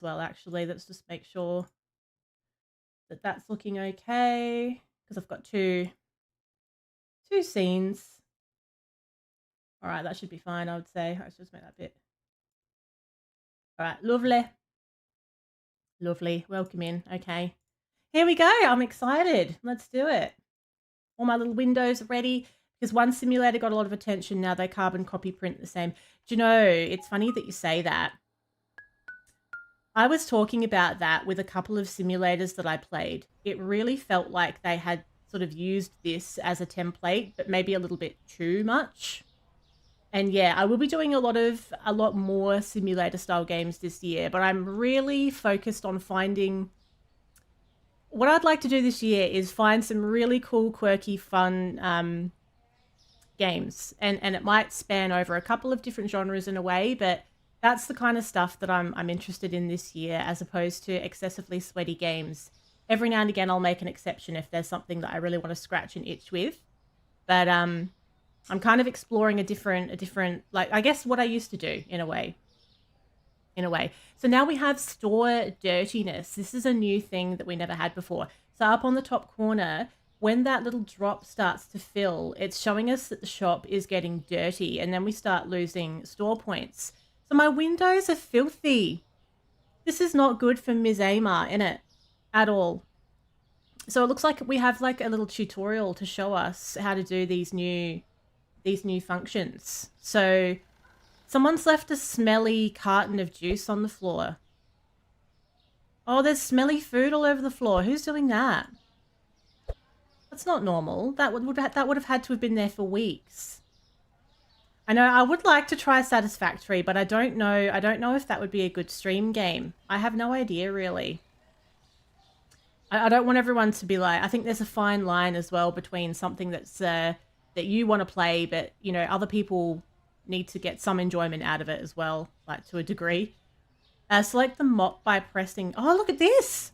well, actually. Let's just make sure that that's looking okay because I've got two scenes. All right, that should be fine, I would say. Let's just make that bit. All right, lovely. Lovely. Welcome in. Okay. Here we go. I'm excited. Let's do it. All my little windows are ready because one simulator got a lot of attention. Now they carbon copy print the same. Do you know, it's funny that you say that. I was talking about that with a couple of simulators that I played. It really felt like they had sort of used this as a template, but maybe a little bit too much. And yeah, I will be doing a lot more simulator style games this year, but I'm really focused on finding what I'd like to do this year is find some really cool, quirky, fun games, and it might span over a couple of different genres in a way, but that's the kind of stuff that I'm interested in this year, as opposed to excessively sweaty games. Every now and again, I'll make an exception if there's something that I really want to scratch an itch with, but I'm kind of exploring a different, like, I guess what I used to do in a way. So now we have store dirtiness. This is a new thing that we never had before. So up on the top corner, when that little drop starts to fill, it's showing us that the shop is getting dirty, and then we start losing store points. So my windows are filthy. This is not good for Ms. Amar, innit? At all. So it looks like we have like a little tutorial to show us how to do these new functions. So someone's left a smelly carton of juice on the floor. Oh, there's smelly food all over the floor. Who's doing that? That's not normal. That would have had to have been there for weeks. I know I would like to try Satisfactory, but I don't know if that would be a good stream game. I have no idea really. I don't want everyone to be like, I think there's a fine line as well between something that's that you want to play, but you know, other people need to get some enjoyment out of it as well, like to a degree. Select the mop by pressing. Oh, look at this.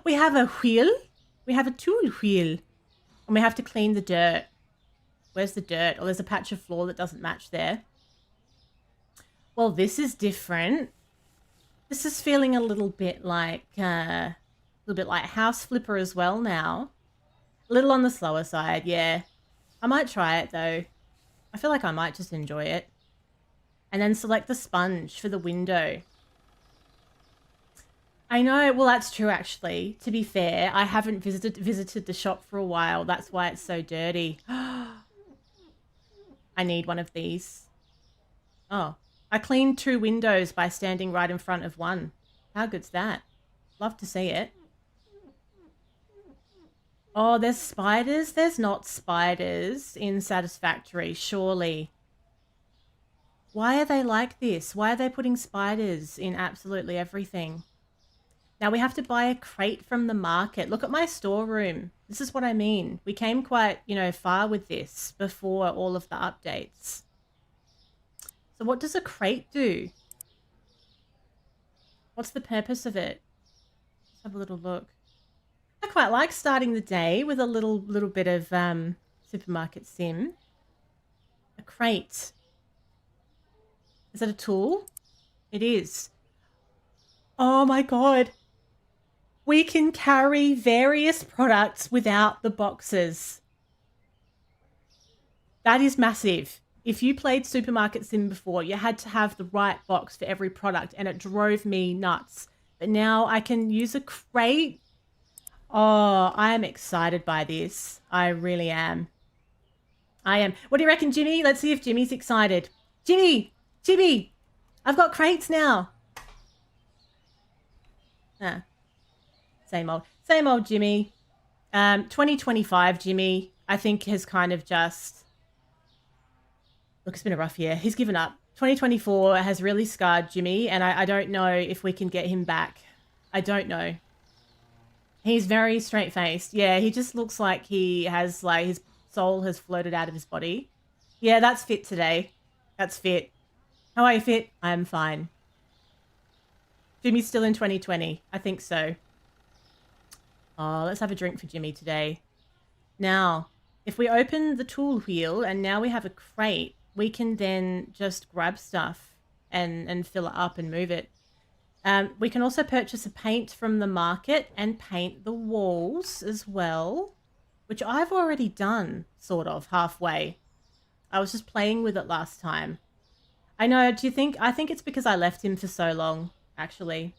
We have a wheel. We have a tool wheel. And we have to clean the dirt. Where's the dirt? Oh, there's a patch of floor that doesn't match there. Well, this is different. This is feeling a little bit like House Flipper as well now. A little on the slower side, yeah. I might try it though. I feel like I might just enjoy it. And then select the sponge for the window. I know, well, that's true actually. To be fair, I haven't visited the shop for a while. That's why it's so dirty. I need one of these. Oh, I cleaned 2 windows by standing right in front of one. How good's that? Love to see it. Oh, there's spiders? There's not spiders in Satisfactory, surely. Why are they like this? Why are they putting spiders in absolutely everything? Now we have to buy a crate from the market. Look at my storeroom. This is what I mean. We came quite, far with this before all of the updates. So what does a crate do? What's the purpose of it? Let's have a little look. I quite like starting the day with a little bit of supermarket sim. A crate. Is that a tool? It is. Oh my god. We can carry various products without the boxes. That is massive. If you played Supermarket Sim before, you had to have the right box for every product, and it drove me nuts. But now I can use a crate. Oh, I am excited by this. I really am. I am. What do you reckon, Jimmy? Let's see if Jimmy's excited. Jimmy, I've got crates now. Same old Jimmy. 2025 Jimmy, I think, has kind of just... Look, it's been a rough year. He's given up. 2024 has really scarred Jimmy, and I don't know if we can get him back. I don't know. He's very straight-faced. Yeah, he just looks like he has, like, his soul has floated out of his body. Yeah, that's fit today. That's fit. How are you, Fit? I'm fine. Jimmy's still in 2020. I think so. Oh, let's have a drink for Jimmy today. Now, if we open the tool wheel and now we have a crate, we can then just grab stuff and fill it up and move it. We can also purchase a paint from the market and paint the walls as well, which I've already done, sort of, halfway. I was just playing with it last time. I know, do you think... I think it's because I left him for so long, actually.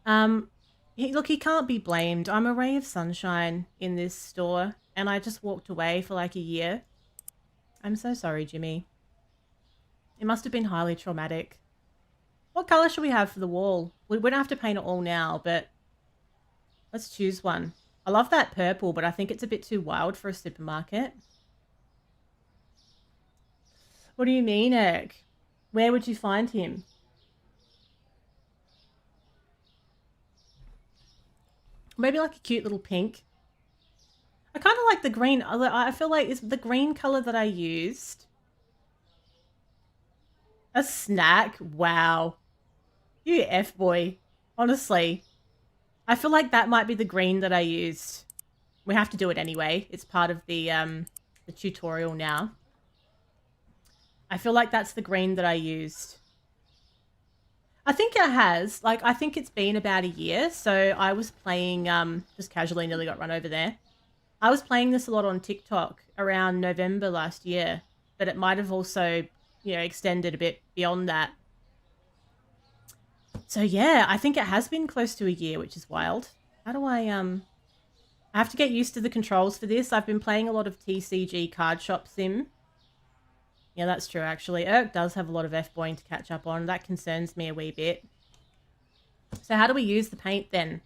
Look, he can't be blamed. I'm a ray of sunshine in this store, and I just walked away for like a year. I'm so sorry, Jimmy. It must have been highly traumatic. What colour should we have for the wall? We don't have to paint it all now, but let's choose one. I love that purple, but I think it's a bit too wild for a supermarket. What do you mean, Eric? Where would you find him? Maybe like a cute little pink. I kind of like the green. I feel like it's the green colour that I used. A snack? Wow. You F-boy. Honestly. I feel like that might be the green that I used. We have to do it anyway. It's part of the tutorial now. I feel like that's the green that I used. I think it has. Like, I think it's been about a year. So I was playing, just casually nearly got run over there. I was playing this a lot on TikTok around November last year. But it might have also, you know, extended a bit beyond that. So yeah, I think it has been close to a year, which is wild. How do I have to get used to the controls for this. I've been playing a lot of TCG card shop sim. Yeah, that's true, actually. Urk does have a lot of F-boying to catch up on. That concerns me a wee bit. So how do we use the paint, then?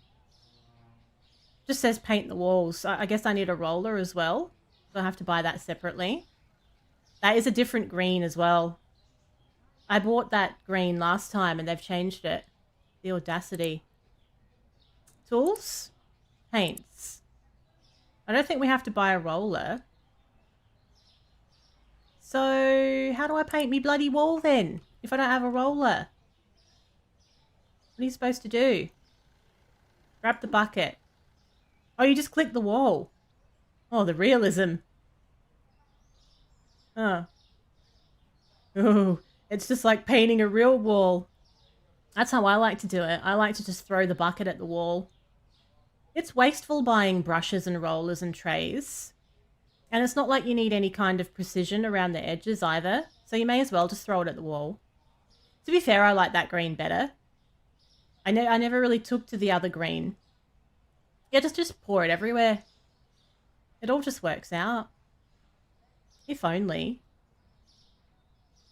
Just says paint the walls. I guess I need a roller as well. So I have to buy that separately. That is a different green as well. I bought that green last time and they've changed it. The audacity. Tools? Paints. I don't think we have to buy a roller. So, how do I paint me bloody wall then? If I don't have a roller? What are you supposed to do? Grab the bucket. Oh, you just click the wall. Oh, the realism. Oh. Oh, it's just like painting a real wall. That's how I like to do it. I like to just throw the bucket at the wall. It's wasteful buying brushes and rollers and trays. And it's not like you need any kind of precision around the edges either. So you may as well just throw it at the wall. To be fair, I like that green better. I never really took to the other green. Yeah, just pour it everywhere. It all just works out. If only.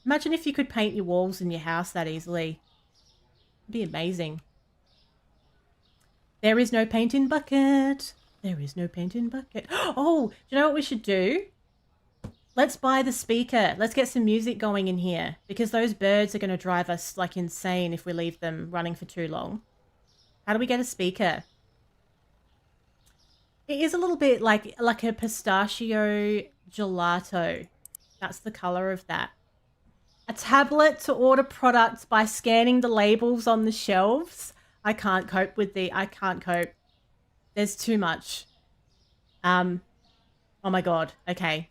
Imagine if you could paint your walls in your house that easily. It'd be amazing. There is no paint in bucket. There is no paint in bucket. Oh, do you know what we should do? Let's buy the speaker. Let's get some music going in here. Because those birds are going to drive us like insane if we leave them running for too long. How do we get a speaker? It is a little bit like a pistachio gelato. That's the colour of that. A tablet to order products by scanning the labels on the shelves. I can't cope with I can't cope. There's too much. Oh my god. Okay.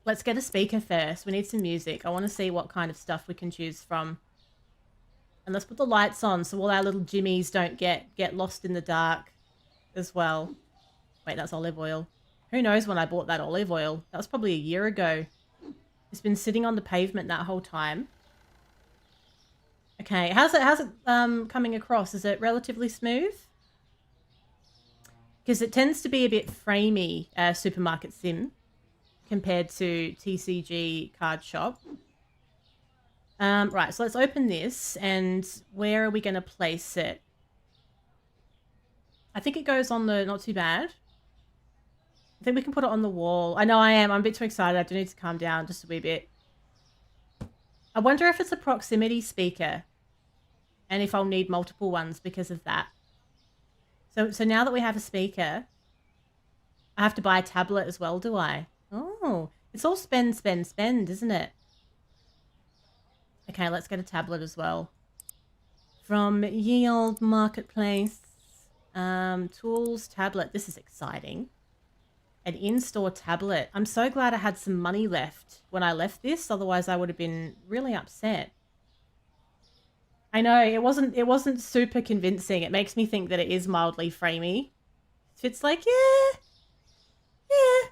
Let's get a speaker first. We need some music. I want to see what kind of stuff we can choose from. And let's put the lights on so all our little jimmies don't get lost in the dark as well. Wait, that's olive oil. Who knows when I bought that olive oil? That was probably a year ago. It's been sitting on the pavement that whole time. Okay, how's it coming across? Is it relatively smooth? Because it tends to be a bit framey, supermarket sim, compared to TCG card shop. Right, so let's open this, and where are we going to place it? I think it goes on the... not too bad. I think we can put it on the wall. I know I am. I'm a bit too excited. I do need to calm down just a wee bit. I wonder if it's a proximity speaker and if I'll need multiple ones because of that. So now that we have a speaker, I have to buy a tablet as well, do I? Oh, it's all spend, spend, spend, isn't it? Okay, let's get a tablet as well. From Ye Olde Marketplace. Tools, tablet. This is exciting. An in-store tablet. I'm so glad I had some money left when I left this. Otherwise, I would have been really upset. I know it wasn't super convincing. It makes me think that it is mildly framey. It's like, yeah, yeah.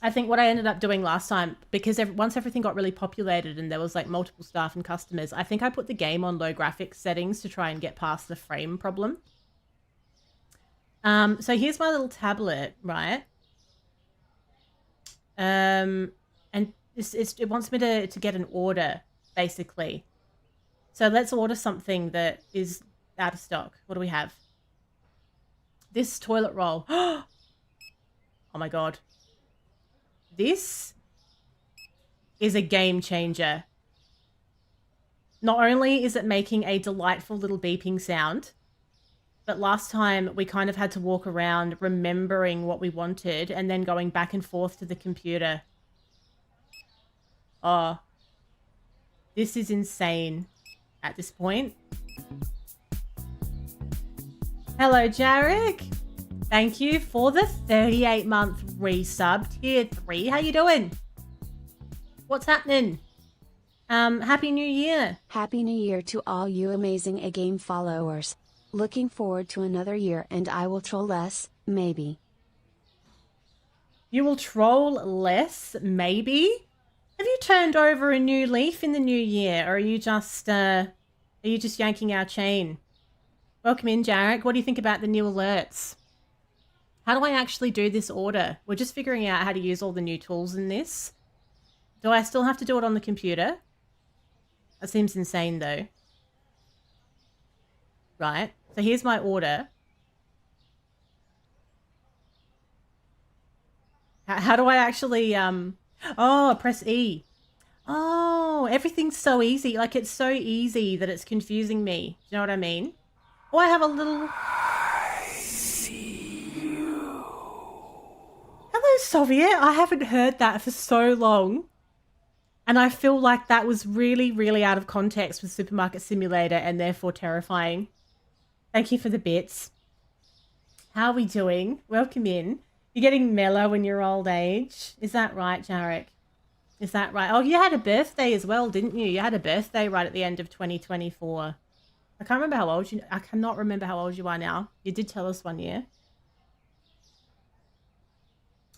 I think what I ended up doing last time, because once everything got really populated and there was like multiple staff and customers, I think I put the game on low graphics settings to try and get past the frame problem. So here's my little tablet, right? And it wants me to get an order, basically. So let's order something that is out of stock. What do we have? This toilet roll. Oh my god. This is a game changer. Not only is it making a delightful little beeping sound, but last time we kind of had to walk around remembering what we wanted and then going back and forth to the computer. Oh, this is insane at this point. Hello, Jarek. Thank you for the 38-month resub, tier 3. How you doing? What's happening? Happy New Year. Happy New Year to all you amazing A-Game followers. Looking forward to another year and I will troll less, maybe. You will troll less, maybe? Have you turned over a new leaf in the new year, or are you just yanking our chain? Welcome in, Jarek. What do you think about the new alerts? How do I actually do this order? We're just figuring out how to use all the new tools in this. Do I still have to do it on the computer? That seems insane, though. Right. So here's my order. How do I actually... Oh, press E. Oh, everything's so easy. Like, it's so easy that it's confusing me. Do you know what I mean? Oh, I have a little... I see you. Hello, Soviet. I haven't heard that for so long. And I feel like that was really, really out of context with Supermarket Simulator and therefore terrifying. Thank you for the bits. How are we doing? Welcome in. You're getting mellow in your old age. Is that right, Jarek? Is that right? Oh, you had a birthday as well, didn't you? You had a birthday right at the end of 2024. I can't remember how old you... I cannot remember how old you are now. You did tell us one year.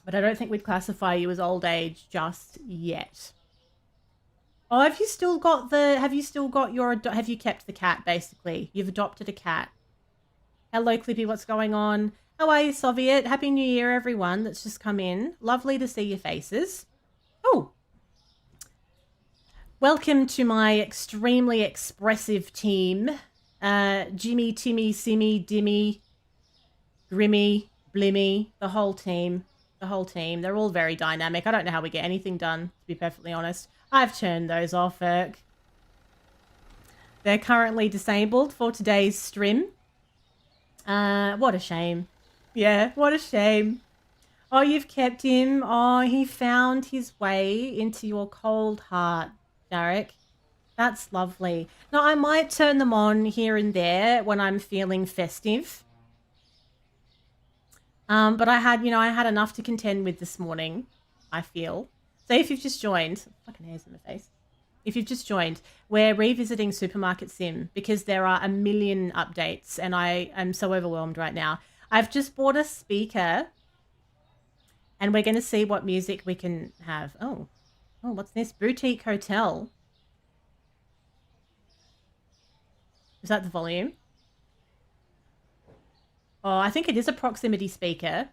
But I don't think we'd classify you as old age just yet. Oh, have you still got your... Have you kept the cat, basically? You've adopted a cat. Hello, Clippy. What's going on? How are you, Soviet? Happy New Year, everyone that's just come in. Lovely to see your faces. Oh. Welcome to my extremely expressive team. Jimmy, Timmy, Simmy, Dimmy, Grimmy, Blimmy, the whole team. The whole team. They're all very dynamic. I don't know how we get anything done, to be perfectly honest. I've turned those off, Erk. They're currently disabled for today's stream. What a shame. Yeah, what a shame. Oh, you've kept him. Oh, he found his way into your cold heart, Jarek. That's lovely. Now, I might turn them on here and there when I'm feeling festive. But I had enough to contend with this morning, I feel. So if you've just joined, fucking hairs in my face. If you've just joined, we're revisiting Supermarket Sim because there are a million updates and I am so overwhelmed right now. I've just bought a speaker and we're going to see what music we can have. Oh, what's this? Boutique Hotel. Is that the volume? Oh, I think it is a proximity speaker.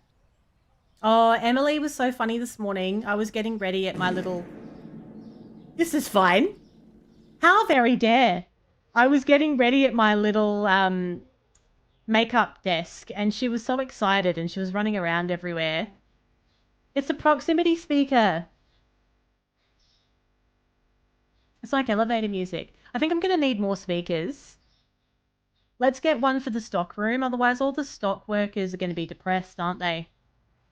Oh, Emily was so funny this morning. I was getting ready at my little... This is fine. How very dare. I was getting ready at my little makeup desk and she was so excited and she was running around everywhere. It's a proximity speaker. It's like elevator music. I think I'm going to need more speakers. Let's get one for the stock room. Otherwise, all the stock workers are going to be depressed, aren't they?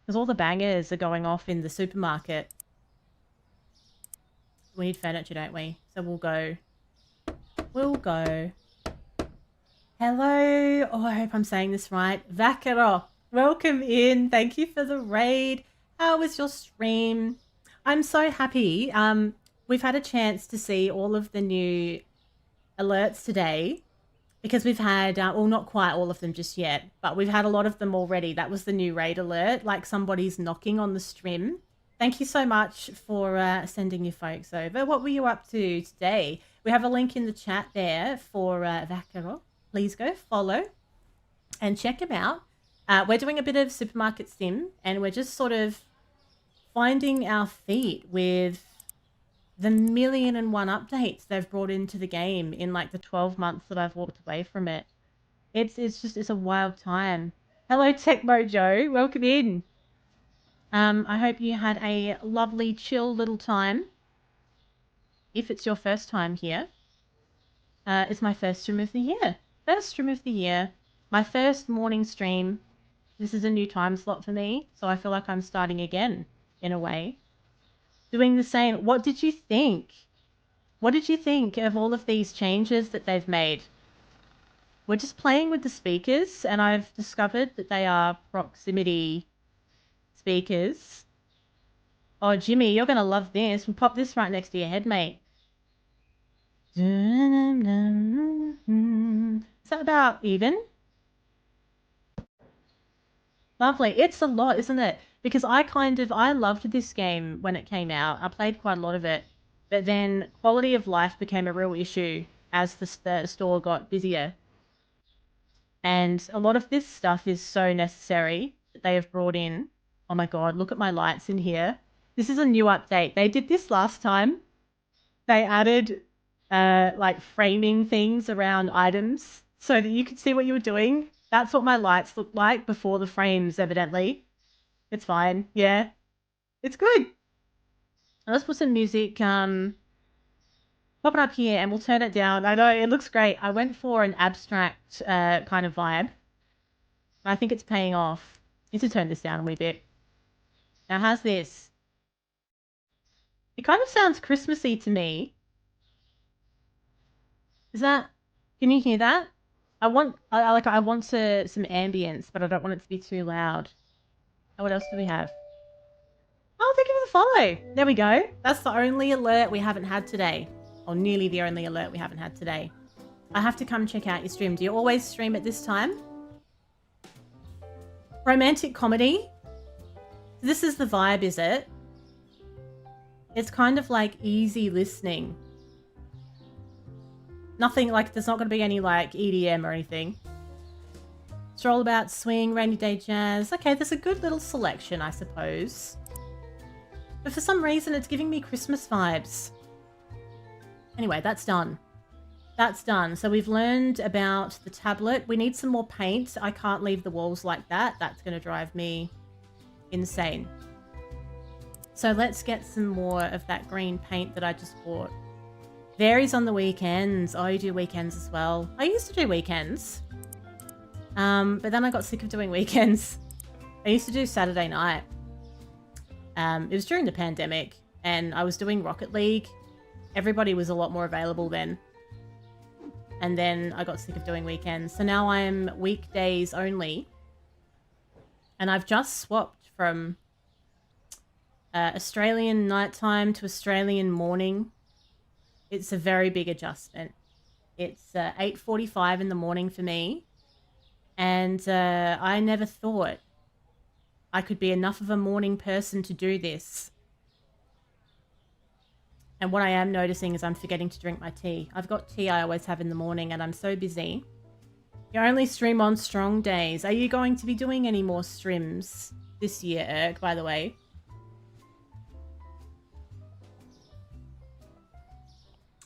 Because all the bangers are going off in the supermarket. We need furniture, don't we? So we'll go. Hello. Oh, I hope I'm saying this right. Vakaro. Welcome in. Thank you for the raid. How was your stream? I'm so happy. we've had a chance to see all of the new alerts today because we've had, well, not quite all of them just yet, but we've had a lot of them already. That was the new raid alert, like somebody's knocking on the stream. Thank you so much for sending your folks over. What were you up to today? We have a link in the chat there for Vakaro. Please go follow and check him out. We're doing a bit of supermarket sim, and we're just sort of finding our feet with the 1,000,001 updates they've brought into the game in like the 12 months that I've walked away from it. It's a wild time. Hello, Tech Mojo. Welcome in. I hope you had a lovely, chill little time. If it's your first time here, it's my first stream of the year. First stream of the year. My first morning stream. This is a new time slot for me, so I feel like I'm starting again, in a way. Doing the same. What did you think? What did you think of all of these changes that they've made? We're just playing with the speakers, and I've discovered that they are proximity speakers. Oh, Jimmy, you're going to love this. We'll pop this right next to your head, mate. Is that about even? Lovely. It's a lot, isn't it? Because I loved this game when it came out. I played quite a lot of it. But then quality of life became a real issue as the store got busier. And a lot of this stuff is so necessary that they have brought in. Oh my God, look at my lights in here. This is a new update. They did this last time. They added like framing things around items so that you could see what you were doing. That's what my lights looked like before the frames, evidently. It's fine. Yeah. It's good. Let's put some music. Pop it up here and we'll turn it down. I know, it looks great. I went for an abstract kind of vibe. I think it's paying off. Need to turn this down a wee bit. Now, how's this? It kind of sounds Christmassy to me. Is that... Can you hear that? I want some ambience, but I don't want it to be too loud. Oh, what else do we have? Oh, thank you for the follow. There we go. That's the only alert we haven't had today. Or nearly the only alert we haven't had today. I have to come check out your stream. Do you always stream at this time? Romantic comedy? This is the vibe, is it? It's kind of like easy listening. Nothing like, there's not going to be any like EDM or anything. Stroll about, swing, rainy day jazz. Okay, there's a good little selection, I suppose. But for some reason, it's giving me Christmas vibes. Anyway, that's done. That's done. So we've learned about the tablet. We need some more paint. I can't leave the walls like that. That's going to drive me insane. So let's get some more of that green paint that I just bought. Varies on the weekends. Oh, you do weekends as well. I used to do weekends. But then I got sick of doing weekends. I used to do Saturday night. It was during the pandemic and I was doing Rocket League. Everybody was a lot more available then. And then I got sick of doing weekends. So now I'm weekdays only. And I've just swapped from Australian nighttime to Australian morning. It's a very big adjustment. It's 8:45 in the morning for me. And I never thought I could be enough of a morning person to do this. And what I am noticing is I'm forgetting to drink my tea. I've got tea I always have in the morning and I'm so busy. You only stream on strong days. Are you going to be doing any more streams this year, Erk, by the way?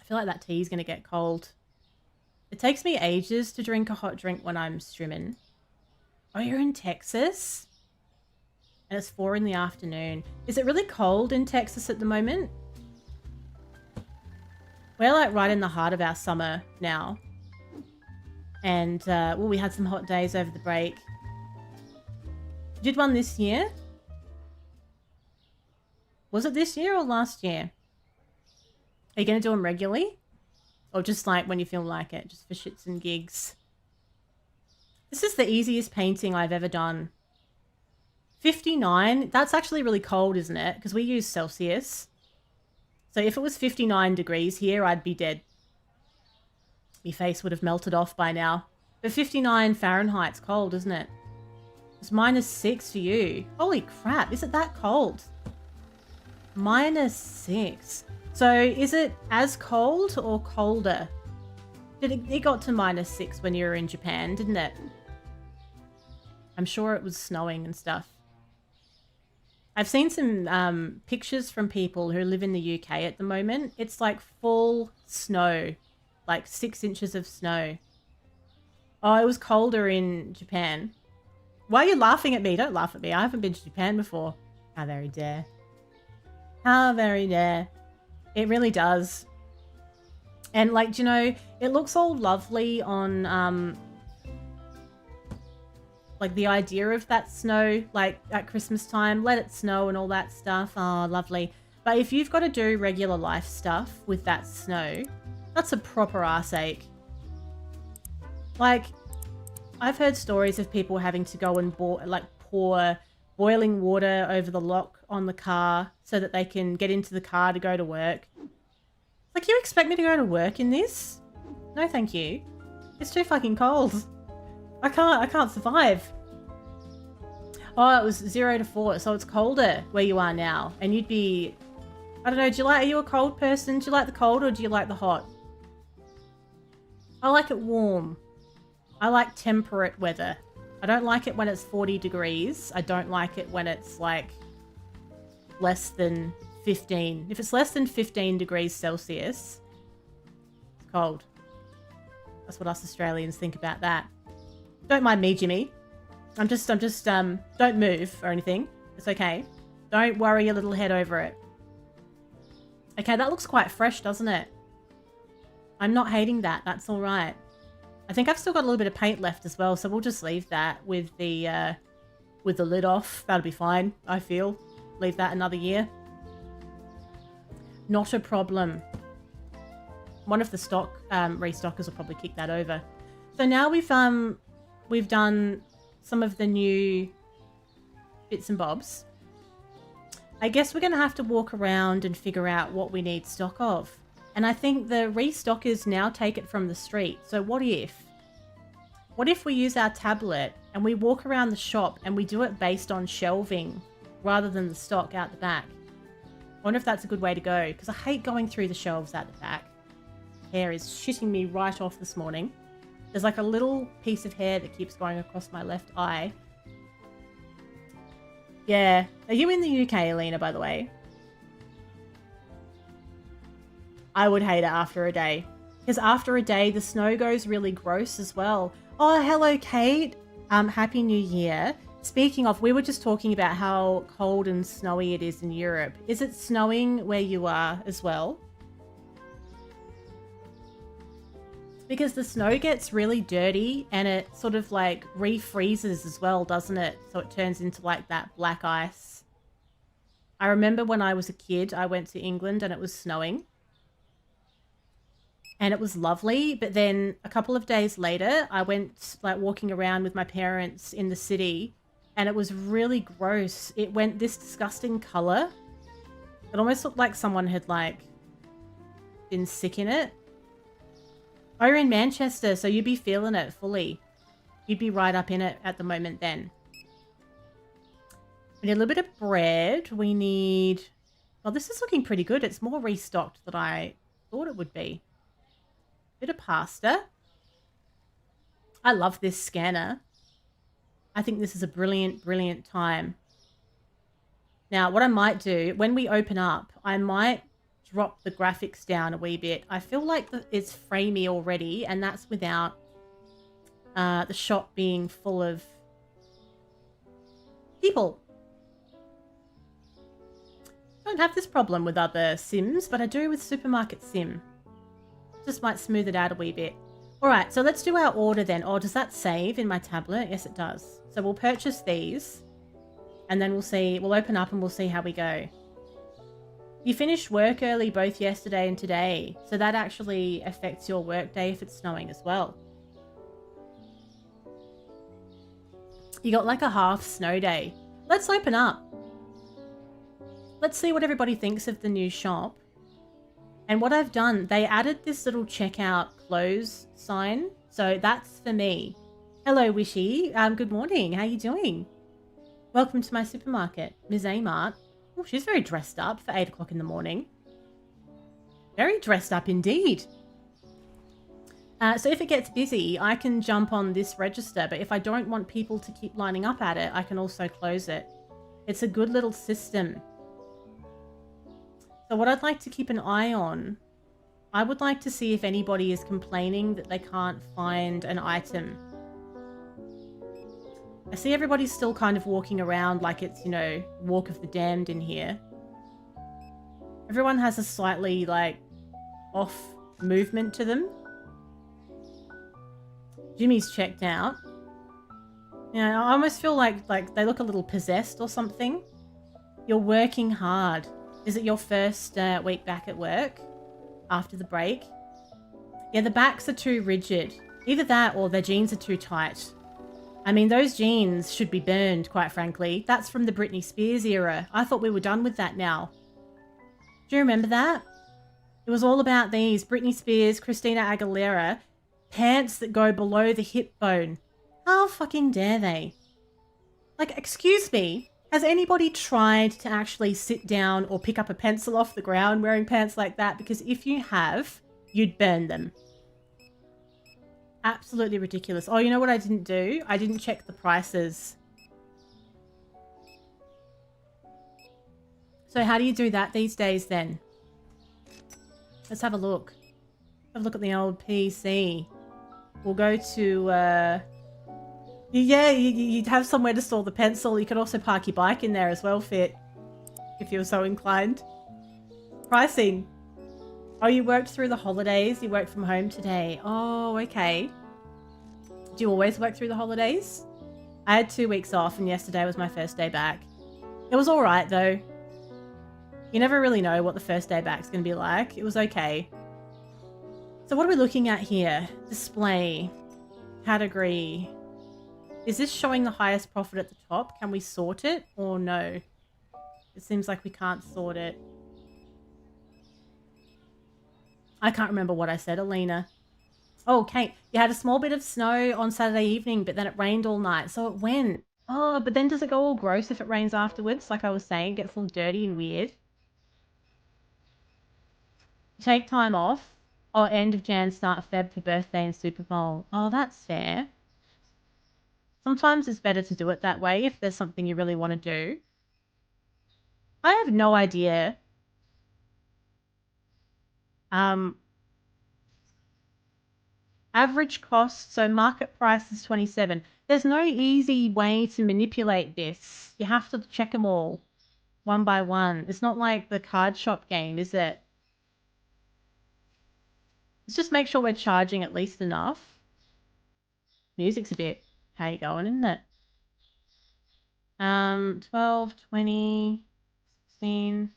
I feel like that tea is going to get cold. It takes me ages to drink a hot drink when I'm streaming. Oh, you're in Texas? And it's 4 in the afternoon. Is it really cold in Texas at the moment? We're like right in the heart of our summer now. And, well, we had some hot days over the break. You did one this year? Was it this year or last year? Are you going to do them regularly? Or just like when you feel like it, just for shits and gigs? This is the easiest painting I've ever done. 59? That's actually really cold, isn't it? Because we use Celsius. So if it was 59 degrees here, I'd be dead. My face would have melted off by now. But 59 Fahrenheit's cold, isn't it? It's -6 for you. Holy crap, is it that cold? -6. So is it as cold or colder? It got to -6 when you were in Japan, didn't it? I'm sure it was snowing and stuff. I've seen some pictures from people who live in the UK at the moment. It's like full snow, like 6 inches of snow. Oh, it was colder in Japan. Why are you laughing at me? Don't laugh at me. I haven't been to Japan before. How very dare. How very dare. It really does. And like, you know, it looks all lovely on like the idea of that snow, like at Christmas time, let it snow and all that stuff. Oh, lovely. But if you've got to do regular life stuff with that snow, that's a proper arse ache. Like, I've heard stories of people having to go and pour boiling water over the lock on the car so that they can get into the car to go to work. Like, you expect me to go to work in this? No, thank you. It's too fucking cold. I can't survive. Oh, it was 0 to 4, so it's colder where you are now. And you'd be, I don't know, are you a cold person? Do you like the cold or do you like the hot? I like it warm. I like temperate weather. I don't like it when it's 40 degrees. I don't like it when it's like less than 15. If it's less than 15 degrees Celsius, it's cold. That's what us Australians think about that. Don't mind me, Jimmy. I'm just, don't move or anything. It's okay. Don't worry your little head over it. Okay, that looks quite fresh, doesn't it? I'm not hating that. That's all right. I think I've still got a little bit of paint left as well, so we'll just leave that with the lid off. That'll be fine, I feel. Leave that another year. Not a problem. One of the restockers will probably kick that over. So now we've done some of the new bits and bobs. I guess we're going to have to walk around and figure out what we need stock of. And I think the restockers now take it from the street. So what if we use our tablet and we walk around the shop and we do it based on shelving rather than the stock out the back? I wonder if that's a good way to go, because I hate going through the shelves out the back. Hair is shitting me right off this morning. There's like a little piece of hair that keeps going across my left eye. Yeah. Are you in the UK, Alina, by the way? I would hate it after a day. Because after a day, the snow goes really gross as well. Oh, hello, Kate. Happy New Year. Speaking of, we were just talking about how cold and snowy it is in Europe. Is it snowing where you are as well? Because the snow gets really dirty and it sort of like refreezes as well, doesn't it? So it turns into like that black ice. I remember when I was a kid, I went to England and it was snowing. And it was lovely. But then a couple of days later, I went like walking around with my parents in the city and it was really gross. It went this disgusting color. It almost looked like someone had like been sick in it. Oh, you're in Manchester, so you'd be feeling it fully. You'd be right up in it at the moment then. We need a little bit of bread. We need... Well, this is looking pretty good. It's more restocked than I thought it would be. Bit of pasta. I love this scanner. I think this is a brilliant, brilliant time. Now, what I might do, when we open up, I might drop the graphics down a wee bit. I feel like it's framey already, and that's without the shop being full of people. I don't have this problem with other Sims, but I do with Supermarket Sim. Just might smooth it out a wee bit. All right, so let's do our order then. Oh, does that save in my tablet? Yes, it does. So we'll purchase these, and then we'll open up and we'll see how we go. You finished work early both yesterday and today, so that actually affects your work day if it's snowing as well. You got like a half snow day. Let's open up. Let's see what everybody thinks of the new shop. And what I've done, they added this little checkout close sign. So that's for me. Hello, Wishy. Good morning. How you doing? Welcome to my supermarket, Ms. Amart. Oh, she's very dressed up for 8 o'clock in the morning. Very dressed up indeed. So if it gets busy, I can jump on this register, but if I don't want people to keep lining up at it, I can also close it. It's a good little system. So what I'd like to keep an eye on, I would like to see if anybody is complaining that they can't find an item. I see everybody's still kind of walking around like it's, you know, Walk of the Damned in here. Everyone has a slightly, like, off movement to them. Jimmy's checked out. Yeah, I almost feel like they look a little possessed or something. You're working hard. Is it your first week back at work after the break? Yeah, the backs are too rigid. Either that or their jeans are too tight. I mean, those jeans should be burned, quite frankly. That's from the Britney Spears era. I thought we were done with that now. Do you remember that? It was all about these Britney Spears, Christina Aguilera, pants that go below the hip bone. How fucking dare they? Like, excuse me, has anybody tried to actually sit down or pick up a pencil off the ground wearing pants like that? Because if you have, you'd burn them. Absolutely ridiculous. Oh, you know what I didn't do? I didn't check the prices. So how do you do that these days then? Let's have a look. Have a look at the old PC. We'll go to, yeah, you'd have somewhere to store the pencil. You could also park your bike in there as well, Fit, if you're so inclined. Pricing. Oh, you worked through the holidays? You worked from home today. Oh, okay. Do you always work through the holidays? I had 2 weeks off and yesterday was my first day back. It was all right, though. You never really know what the first day back's going to be like. It was okay. So what are we looking at here? Display. Category. Is this showing the highest profit at the top? Can we sort it or no? It seems like we can't sort it. I can't remember what I said, Alina. Oh, Kate, you had a small bit of snow on Saturday evening, but then it rained all night, so it went. Oh, but then does it go all gross if it rains afterwards? Like I was saying, it gets all dirty and weird. Take time off. Oh, end of Jan, start Feb for birthday and Super Bowl. Oh, that's fair. Sometimes it's better to do it that way if there's something you really want to do. I have no idea. Average cost, so market price is 27. There's no easy way to manipulate this. You have to check them all one by one. It's not like the card shop game, is it? Let's just make sure we're charging at least enough. Music's a bit how you going, isn't it? 12, 20, 16.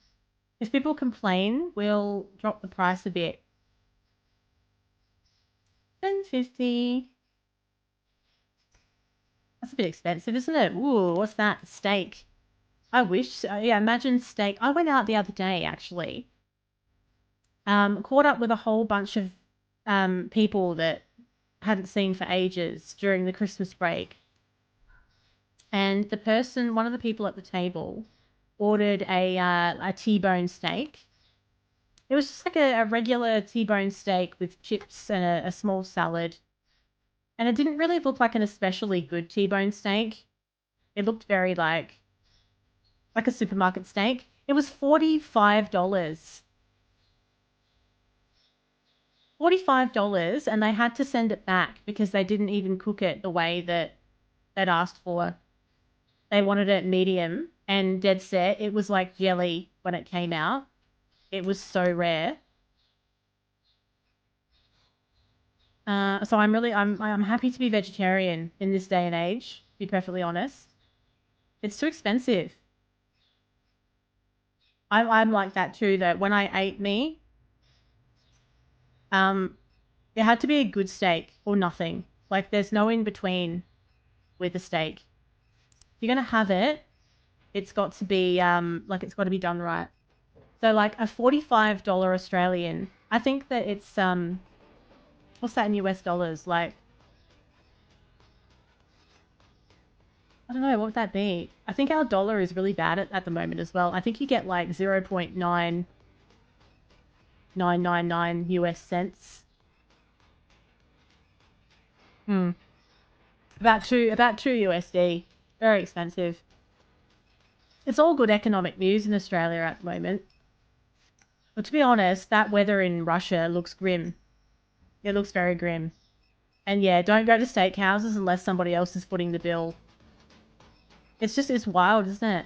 If people complain, we'll drop the price a bit. 10.50. That's a bit expensive, isn't it? Ooh, what's that? Steak. I wish. Yeah, imagine steak. I went out the other day, actually. Caught up with a whole bunch of people that hadn't seen for ages during the Christmas break. And one of the people at the table, ordered a T-bone steak. It was just like a regular T-bone steak with chips and a small salad. And it didn't really look like an especially good T-bone steak. It looked very like a supermarket steak. It was $45. $45, and they had to send it back because they didn't even cook it the way that they'd asked for. They wanted it medium and dead set. It was like jelly when it came out. It was so rare. So I'm happy to be vegetarian in this day and age, to be perfectly honest. It's too expensive. I'm like that too, though. When I ate meat, it had to be a good steak or nothing. Like there's no in between with a steak. If you're gonna have it, it's got to be it's got to be done right. So like a $45 Australian, I think that it's what's that in US dollars? Like, I don't know, what would that be? I think our dollar is really bad at the moment as well. I think you get like 0.9999 US cents. Hmm. About two USD. Very expensive. It's all good economic news in Australia at the moment. But to be honest, that weather in Russia looks grim. It looks very grim. And yeah, don't go to steakhouses unless somebody else is footing the bill. It's wild, isn't it?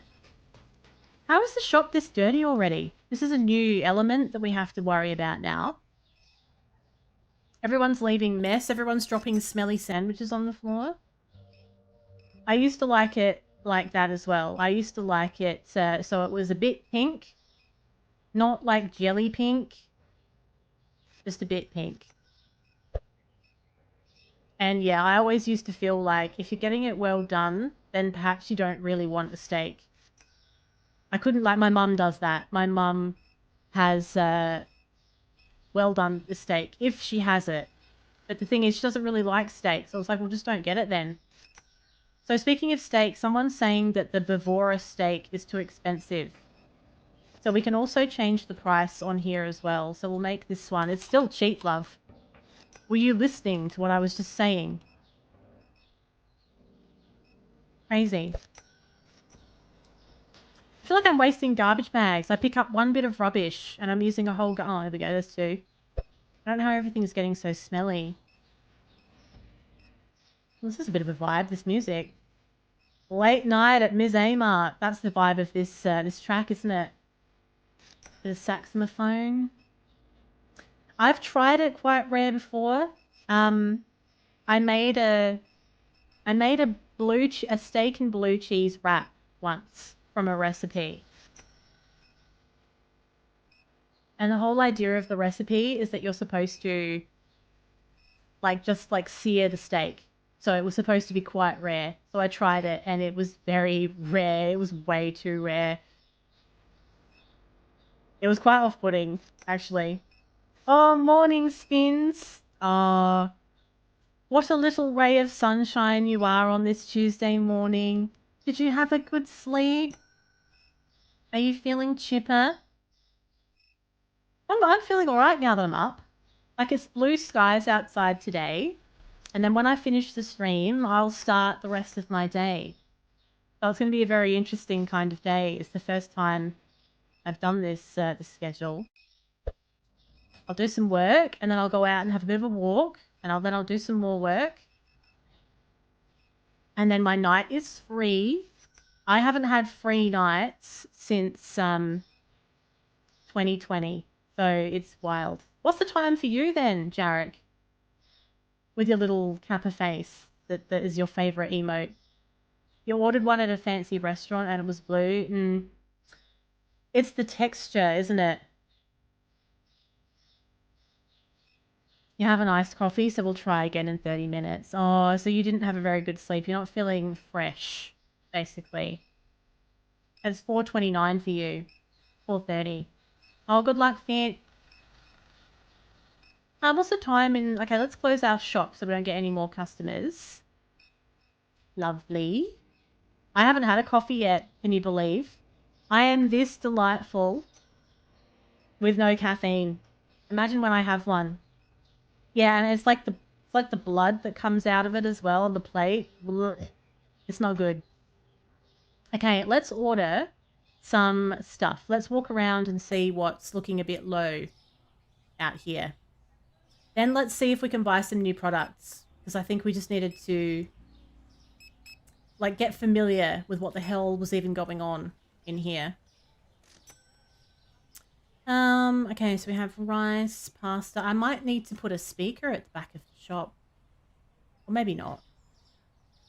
How is the shop this dirty already? This is a new element that we have to worry about now. Everyone's leaving mess. Everyone's dropping smelly sandwiches on the floor. I used to like it like that as well. I used to like it so it was a bit pink. Not like jelly pink. Just a bit pink. And yeah, I always used to feel like if you're getting it well done, then perhaps you don't really want a steak. I couldn't, like, my mum does that. My mum has well done the steak if she has it. But the thing is, she doesn't really like steak. So I was like, well, just don't get it then. So speaking of steak, someone's saying that the Bavora steak is too expensive. So we can also change the price on here as well. So we'll make this one. It's still cheap, love. Were you listening to what I was just saying? Crazy. I feel like I'm wasting garbage bags. I pick up one bit of rubbish and I'm using a whole... Oh, there we go. There's two. I don't know how everything's getting so smelly. Well, this is a bit of a vibe, this music. Late night at Ms. Amart. That's the vibe of this track, isn't it? The saxophone. I've tried it quite rare before. I made a a steak and blue cheese wrap once from a recipe. And the whole idea of the recipe is that you're supposed to just sear the steak. So it was supposed to be quite rare. So I tried it and it was very rare. It was way too rare. It was quite off-putting, actually. Oh, morning spins. Oh, what a little ray of sunshine you are on this Tuesday morning. Did you have a good sleep? Are you feeling chipper? I'm feeling alright now that I'm up. Like, it's blue skies outside today. And then when I finish the stream, I'll start the rest of my day. So it's going to be a very interesting kind of day. It's the first time I've done this schedule. I'll do some work and then I'll go out and have a bit of a walk and then I'll do some more work. And then my night is free. I haven't had free nights since 2020. So it's wild. What's the time for you then, Jarek? With your little kappa face that is your favourite emote. You ordered one at a fancy restaurant and it was blue. It's the texture, isn't it? You have an iced coffee, so we'll try again in 30 minutes. Oh, so you didn't have a very good sleep. You're not feeling fresh, basically. It's 4:29 for you. 4:30. Oh, good luck, Fit. What's the time in... Okay, let's close our shop so we don't get any more customers. Lovely. I haven't had a coffee yet, can you believe? I am this delightful with no caffeine. Imagine when I have one. Yeah, and it's like the blood that comes out of it as well on the plate. It's not good. Okay, let's order some stuff. Let's walk around and see what's looking a bit low out here. Then let's see if we can buy some new products because I think we just needed to get familiar with what the hell was even going on in here. Okay, so we have rice, pasta. I might need to put a speaker at the back of the shop. Or maybe not.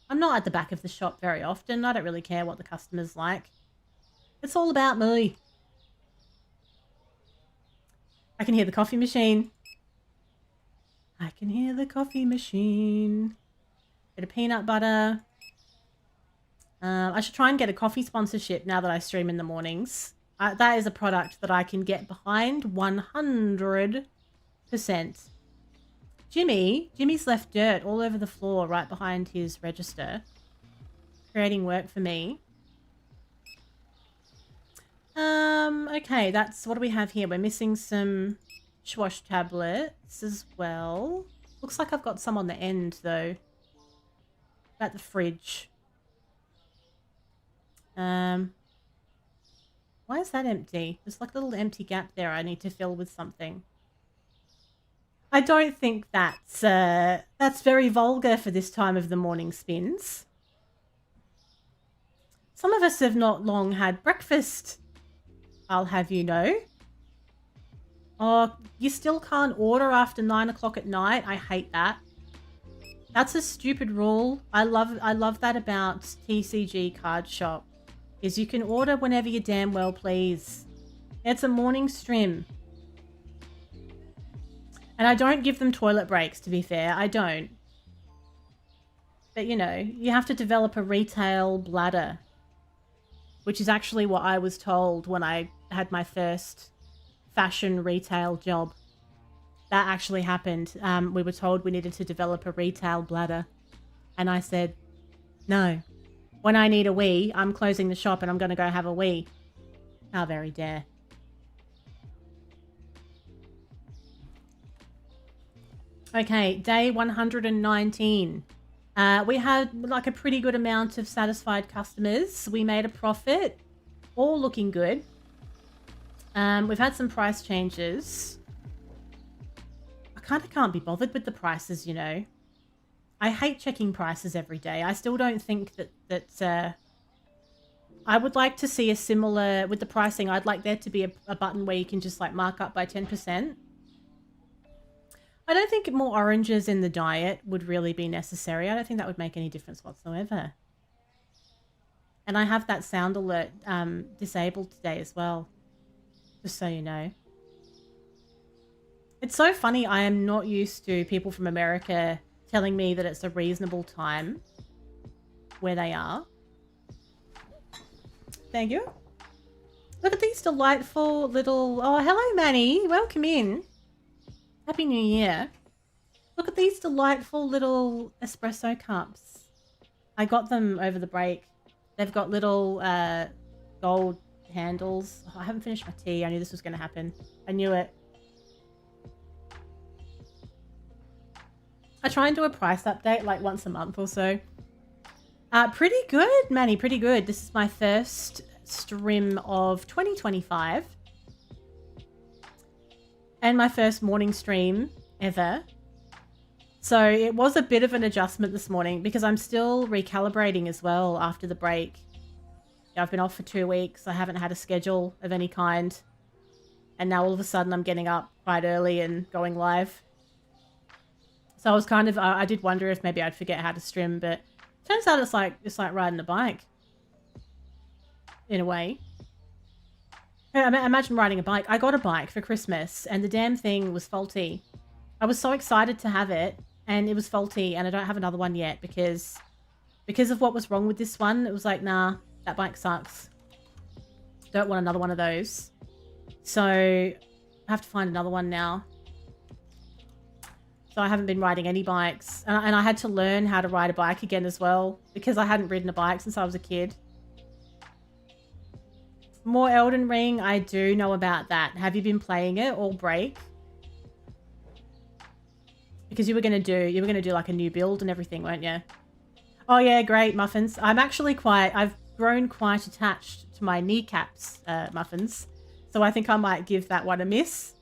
I'm not at the back of the shop very often. I don't really care what the customers like. It's all about me. I can hear the coffee machine. I can hear the coffee machine. Bit of peanut butter. I should try and get a coffee sponsorship now that I stream in the mornings. That is a product that I can get behind 100%. Jimmy's left dirt all over the floor right behind his register, creating work for me. Okay, that's, what do we have here? We're missing some schwash tablets as well. Looks like I've got some on the end though. At the fridge. Why is that empty? There's like a little empty gap there I need to fill with something. I don't think that's very vulgar for this time of the morning, Spins. Some of us have not long had breakfast, I'll have you know. Oh, you still can't order after 9 o'clock at night? I hate that. That's a stupid rule. I love that about TCG Card Shop, is you can order whenever you damn well please. It's a morning stream. And I don't give them toilet breaks, to be fair. I don't. But, you know, you have to develop a retail bladder, which is actually what I was told when I had my first fashion retail job. That actually happened. We were told we needed to develop a retail bladder. And I said, no. When I need a wee, I'm closing the shop and I'm going to go have a wee. How very dare. Okay, day 119. We had like a pretty good amount of satisfied customers. We made a profit. All looking good. We've had some price changes. I kind of can't be bothered with the prices, you know. I hate checking prices every day. I still don't think that I would like to see a similar, with the pricing, I'd like there to be a button where you can just like mark up by 10%. I don't think more oranges in the diet would really be necessary. I don't think that would make any difference whatsoever. And I have that sound alert disabled today as well, just so you know. It's so funny. I am not used to people from America telling me that it's a reasonable time where they are. Thank you. Look at these delightful little... Oh, hello, Manny. Welcome in. Happy New Year. Look at these delightful little espresso cups. I got them over the break. They've got little gold handles. Oh, I haven't finished my tea. I knew this was going to happen. I knew it. I try and do a price update like once a month or so. Pretty good, Manny. Pretty good. This is my first stream of 2025. And my first morning stream ever. So it was a bit of an adjustment this morning because I'm still recalibrating as well after the break. I've been off for 2 weeks. I haven't had a schedule of any kind. And now all of a sudden I'm getting up quite early and going live. So I was kind of, I did wonder if maybe I'd forget how to stream, but turns out it's like riding a bike. In a way. Imagine riding a bike. I got a bike for Christmas and the damn thing was faulty. I was so excited to have it and it was faulty and I don't have another one yet because of what was wrong with this one. It was like, nah, that bike sucks. Don't want another one of those. So I have to find another one now. So I haven't been riding any bikes. And I had to learn how to ride a bike again as well because I hadn't ridden a bike since I was a kid. More Elden Ring, I do know about that. Have you been playing it all break? Because you were gonna do like a new build and everything, weren't you? Oh yeah, great, Muffins. I've grown quite attached to my kneecaps, Muffins. So I think I might give that one a miss.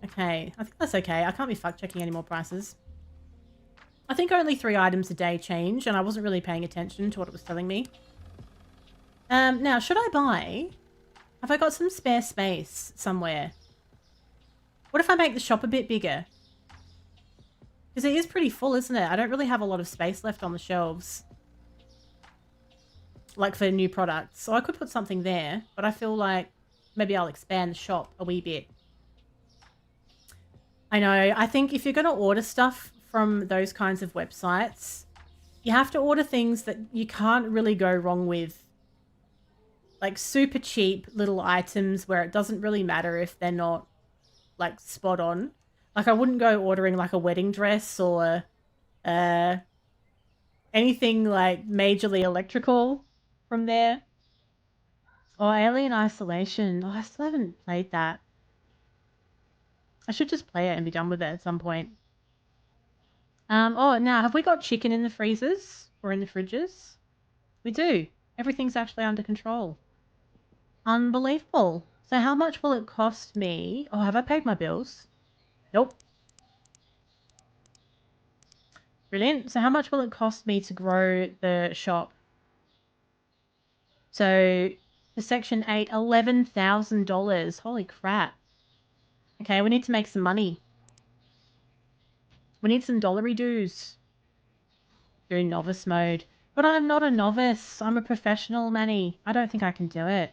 Okay, I think that's okay. I can't be fuck checking any more prices. I think only 3 items a day change and I wasn't really paying attention to what it was telling me. Now, should I buy? Have I got some spare space somewhere? What if I make the shop a bit bigger? Because it is pretty full, isn't it? I don't really have a lot of space left on the shelves. Like for new products. So I could put something there, but I feel like maybe I'll expand the shop a wee bit. I know. I think if you're going to order stuff from those kinds of websites, you have to order things that you can't really go wrong with. like super cheap little items where it doesn't really matter if they're not like spot on. Like I wouldn't go ordering like a wedding dress or uh anything like majorly electrical from there. Oh, Alien Isolation. Oh, I still haven't played that. I should just play it and be done with it at some point. Oh, now have we got chicken in the freezers or in the fridges? We do. Everything's actually under control. Unbelievable. So how much will it cost me? Oh, have I paid my bills? Nope. Brilliant. So how much will it cost me to grow the shop? So for section 8, $11,000. Holy crap. Okay, we need to make some money. We need some dollary dues. Do novice mode. But I'm not a novice. I'm a professional, Manny. I don't think I can do it.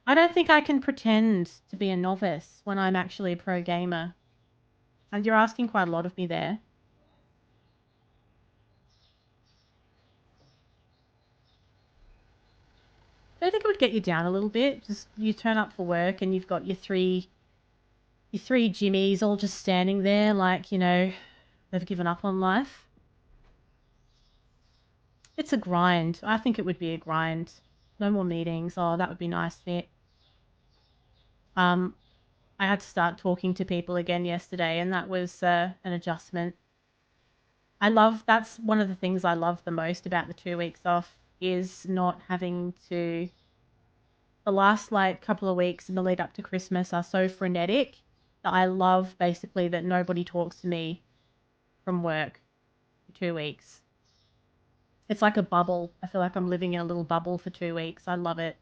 I don't think I can pretend to be a novice when I'm actually a pro gamer. And you're asking quite a lot of me there. Do you think it would get you down a little bit? Just you turn up for work and you've got your three Jimmies all just standing there like, they've given up on life. It's a grind. I think it would be a grind. No more meetings. Oh, that would be nice fit. I had to start talking to people again yesterday, and that was an adjustment. That's one of the things I love the most about the 2 weeks off is not having to. The last like couple of weeks in the lead up to Christmas are so frenetic that I love basically that nobody talks to me from work for 2 weeks. It's like a bubble. I feel like I'm living in a little bubble for 2 weeks. I love it.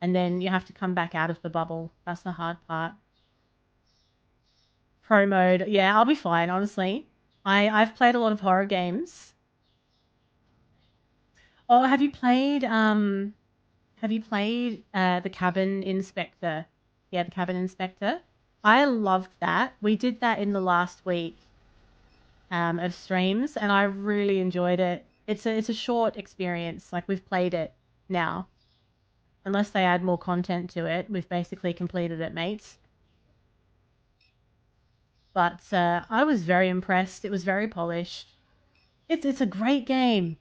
And then you have to come back out of the bubble. That's the hard part. Pro mode. Yeah, I'll be fine, honestly. I've played a lot of horror games. Oh, have you played the Cabin Inspector? Yeah, the Cabin Inspector. I loved that. We did that in the last week of streams and I really enjoyed it. It's a short experience. Like we've played it now. Unless they add more content to it, we've basically completed it, mates. But I was very impressed. It was very polished. It's a great game.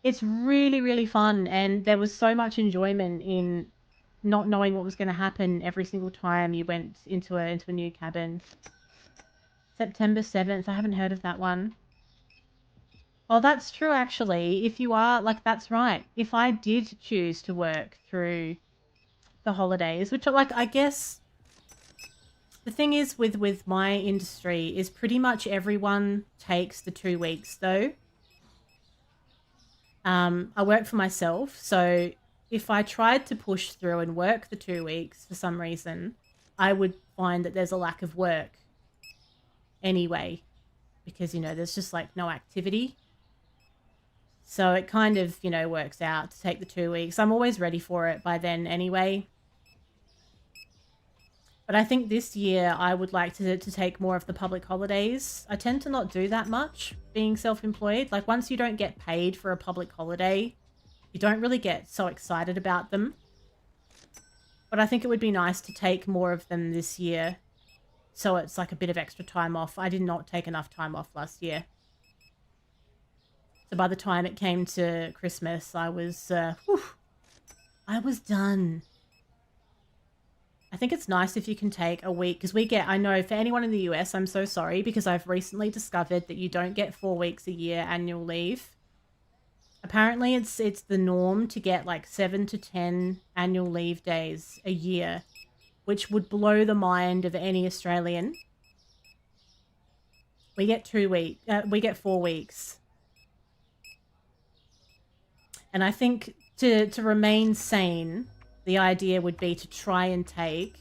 It's really, really fun, and there was so much enjoyment in not knowing what was going to happen every single time you went into a new cabin. September 7th. I haven't heard of that one. Well, that's true actually. If you are like that's right. If I did choose to work through the holidays, which like I guess the thing is with my industry is pretty much everyone takes the 2 weeks though. I work for myself, so if I tried to push through and work the 2 weeks for some reason, I would find that there's a lack of work anyway, because there's just like no activity. So it kind of works out to take the 2 weeks. I'm always ready for it by then anyway. But I think this year I would like to take more of the public holidays. I tend to not do that much being self-employed. Like once you don't get paid for a public holiday, you don't really get so excited about them. But I think it would be nice to take more of them this year. So it's like a bit of extra time off. I did not take enough time off last year. So by the time it came to Christmas, I was done. I think it's nice if you can take a week because I know for anyone in the US, I'm so sorry because I've recently discovered that you don't get 4 weeks a year annual leave. Apparently it's the norm to get like 7 to 10 annual leave days a year, which would blow the mind of any Australian. We get 2 weeks, we get 4 weeks. And I think to remain sane, the idea would be to try and take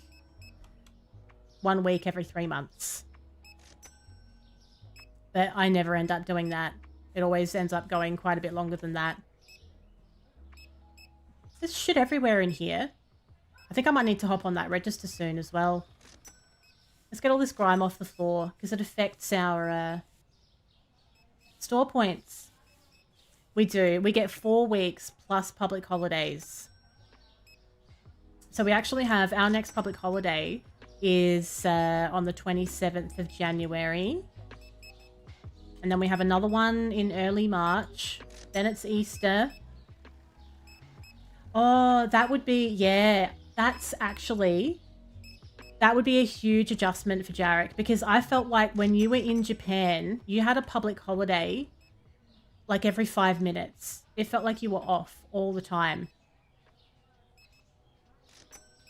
1 week every 3 months. But I never end up doing that. It always ends up going quite a bit longer than that. There's shit everywhere in here. I think I might need to hop on that register soon as well. Let's get all this grime off the floor because it affects our store points. We do. We get 4 weeks plus public holidays. So we actually have our next public holiday is on the 27th of January. And then we have another one in early March. Then it's Easter. Oh, that would be, yeah, that would be a huge adjustment for Jarek, because I felt like when you were in Japan, you had a public holiday like every 5 minutes. It felt like you were off all the time.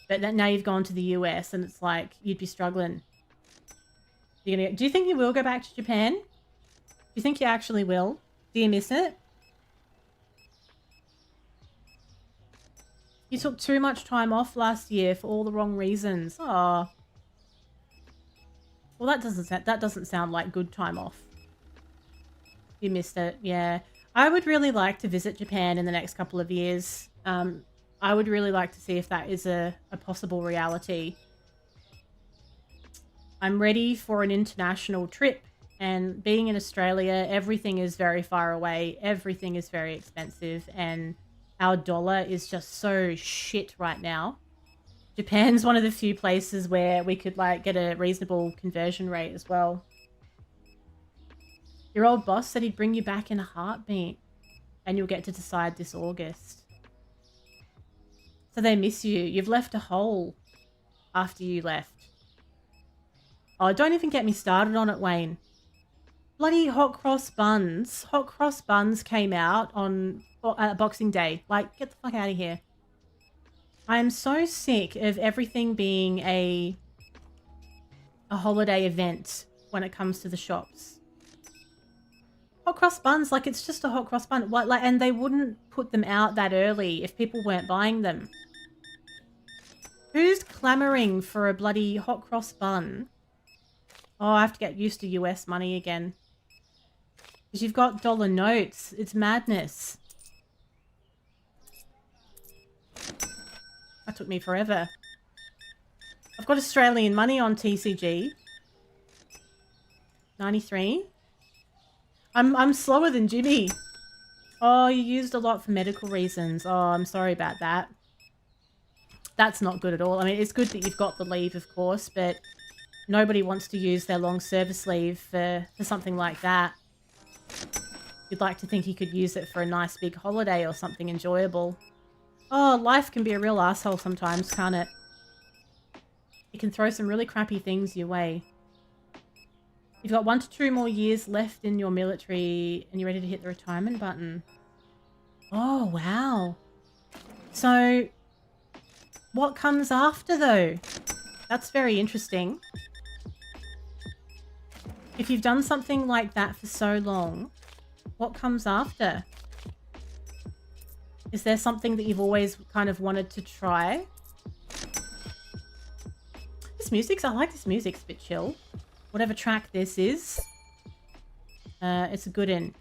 But now you've gone to the US and it's like you'd be struggling. Do you think you will go back to Japan? Do you think you actually will? Do you miss it? You took too much time off last year for all the wrong reasons. Oh. Well, that doesn't sound like good time off. You missed it, yeah. I would really like to visit Japan in the next couple of years. I would really like to see if that is a possible reality. I'm ready for an international trip, and being in Australia, everything is very far away. Everything is very expensive, and our dollar is just so shit right now. Japan's one of the few places where we could like get a reasonable conversion rate as well. Your old boss said he'd bring you back in a heartbeat, and you'll get to decide this August. So they miss you. You've left a hole after you left. Oh, don't even get me started on it, Wayne. Bloody hot cross buns. Hot cross buns came out on Boxing Day. Like, get the fuck out of here. I am so sick of everything being a holiday event when it comes to the shops. Hot cross buns, like, it's just a hot cross bun. What, like, and they wouldn't put them out that early if people weren't buying them. Who's clamoring for a bloody hot cross bun? Oh, I have to get used to US money again. Because you've got dollar notes. It's madness. That took me forever. I've got Australian money on TCG. 93. I'm slower than Jimmy. Oh, you used a lot for medical reasons. Oh, I'm sorry about that. That's not good at all. I mean, it's good that you've got the leave, of course, but nobody wants to use their long service leave for something like that. You'd like to think you could use it for a nice big holiday or something enjoyable. Oh, life can be a real asshole sometimes, can't it? It can throw some really crappy things your way. You've got 1 to 2 more years left in your military and you're ready to hit the retirement button. Oh, wow. So, what comes after, though? That's very interesting. If you've done something like that for so long, what comes after? Is there something that you've always kind of wanted to try? I like this music. It's a bit chill. Whatever track this is, it's a good one.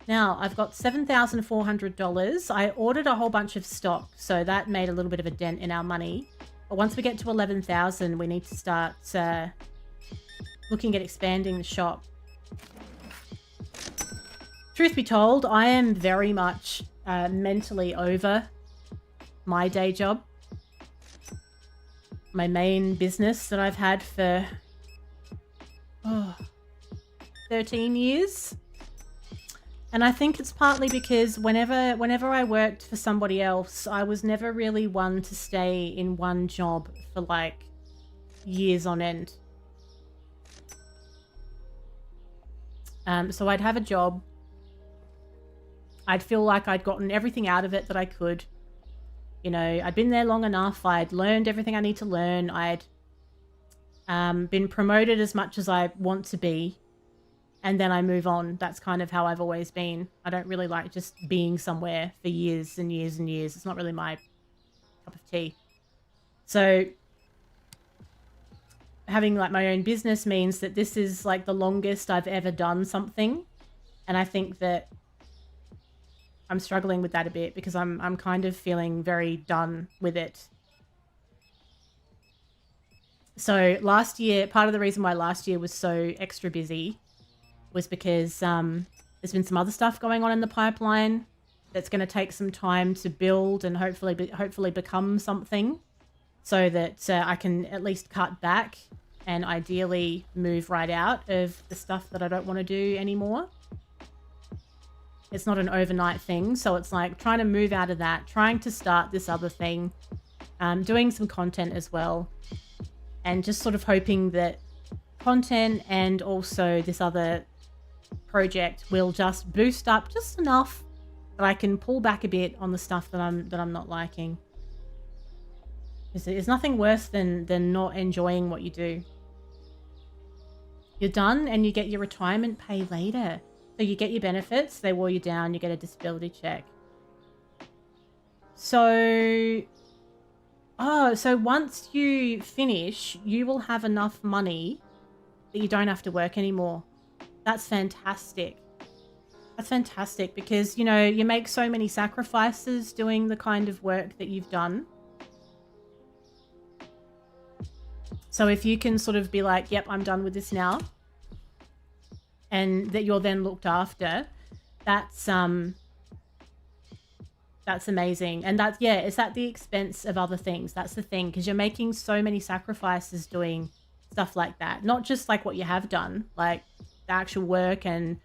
Now, I've got $7,400. I ordered a whole bunch of stock, so that made a little bit of a dent in our money. But once we get to 11,000, we need to start looking at expanding the shop. Truth be told, I am very much mentally over my day job. My main business that I've had for 13 years. And I think it's partly because whenever I worked for somebody else, I was never really one to stay in one job for like years on end. So I'd have a job. I'd feel like I'd gotten everything out of it that I could. You know, I'd been there long enough. I'd learned everything I need to learn. I'd been promoted as much as I want to be. And then I move on. That's kind of how I've always been. I don't really like just being somewhere for years and years and years. It's not really my cup of tea. So having like my own business means that this is like the longest I've ever done something. And I think that I'm struggling with that a bit because I'm kind of feeling very done with it. So last year, part of the reason why last year was so extra busy was because there's been some other stuff going on in the pipeline. that's going to take some time to build and hopefully become something, so that I can at least cut back and ideally move right out of the stuff that I don't want to do anymore. It's not an overnight thing, so it's like trying to move out of that, trying to start this other thing, doing some content as well, and just sort of hoping that content and also this other project will just boost up just enough that I can pull back a bit on the stuff that I'm not liking. Because there's nothing worse than not enjoying what you do. You're done and you get your retirement pay later. So you get your benefits, they wore you down, you get a disability check. So once you finish, you will have enough money that you don't have to work anymore. That's fantastic. That's fantastic because, you know, you make so many sacrifices doing the kind of work that you've done. So if you can sort of be like, yep, I'm done with this now, and that you're then looked after, that's amazing. And that's, yeah, it's at the expense of other things. That's the thing, because you're making so many sacrifices doing stuff like that. Not just like what you have done, like the actual work and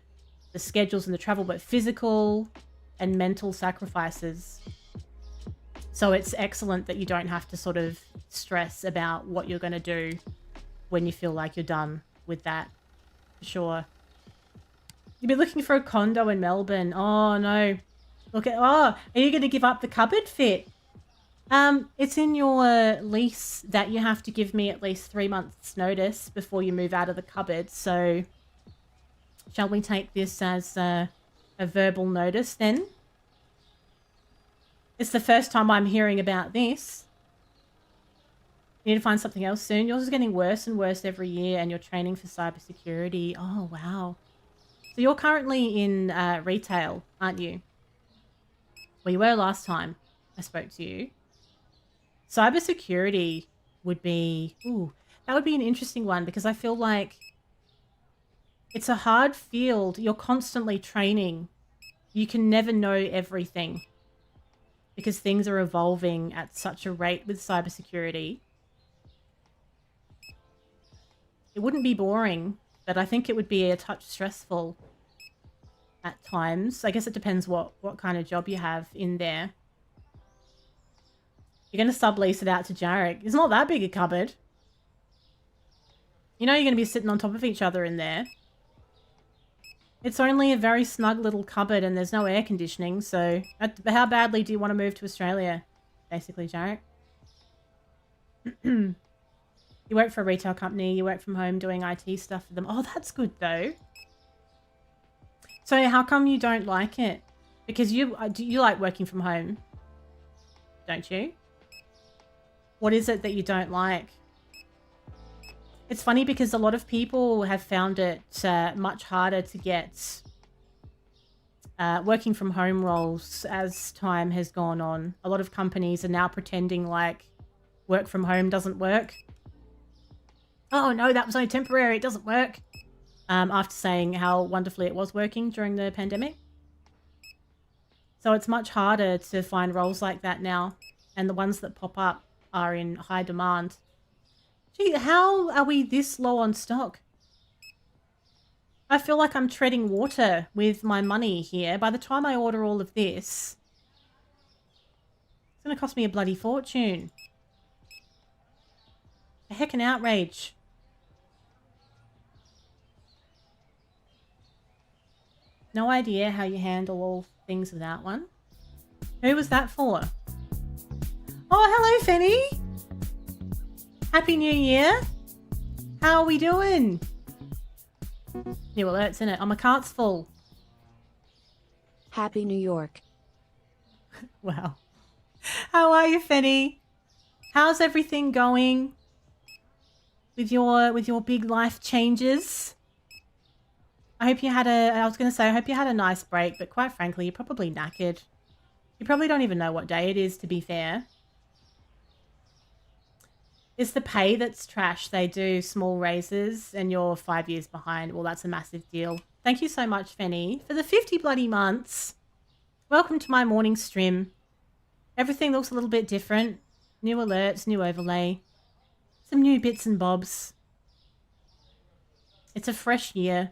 the schedules and the travel, but physical and mental sacrifices. So it's excellent that you don't have to sort of stress about what you're going to do when you feel like you're done with that. For sure. You've been looking for a condo in Melbourne. Oh, no. Are you going to give up the cupboard fit? It's in your lease that you have to give me at least 3 months notice before you move out of the cupboard. So shall we take this as a verbal notice then? It's the first time I'm hearing about this. You need to find something else soon. Yours is getting worse and worse every year, and you're training for cybersecurity. Oh, wow. So you're currently in retail, aren't you? Well, you were last time I spoke to you. Cybersecurity would be... Ooh, that would be an interesting one, because I feel like it's a hard field. You're constantly training. You can never know everything, because things are evolving at such a rate with cybersecurity. It wouldn't be boring, but I think it would be a touch stressful at times. I guess it depends what kind of job you have in there. You're going to sublease it out to Jarek. It's not that big a cupboard. You know you're going to be sitting on top of each other in there. It's only a very snug little cupboard and there's no air conditioning, so how badly do you want to move to Australia? Basically, Jarek. You work for a retail company, you work from home doing IT stuff for them. Oh, that's good though. So how come you don't like it? Because you like working from home, don't you? What is it that you don't like? It's funny because a lot of people have found it much harder to get working from home roles as time has gone on. A lot of companies are now pretending like work from home doesn't work. Oh no, that was only temporary, it doesn't work. After saying how wonderfully it was working during the pandemic. So it's much harder to find roles like that now. And the ones that pop up are in high demand. Gee, how are we this low on stock? I feel like I'm treading water with my money here. By the time I order all of this, it's going to cost me a bloody fortune. A heckin' outrage. No idea how you handle all things without one. Who was that for? Oh, hello, Fenny. Happy New Year. How are we doing? New alerts, innit? Oh, my cart's full. Happy New York. Wow. How are you, Fenny? How's everything going with your big life changes? I hope you had I was going to say, I hope you had a nice break, but quite frankly, you're probably knackered. You probably don't even know what day it is, to be fair. It's the pay that's trash. They do small raises and you're 5 years behind. Well, that's a massive deal. Thank you so much, Fenny, for the 50 bloody months. Welcome to my morning stream. Everything looks a little bit different. New alerts, new overlay. Some new bits and bobs. It's a fresh year.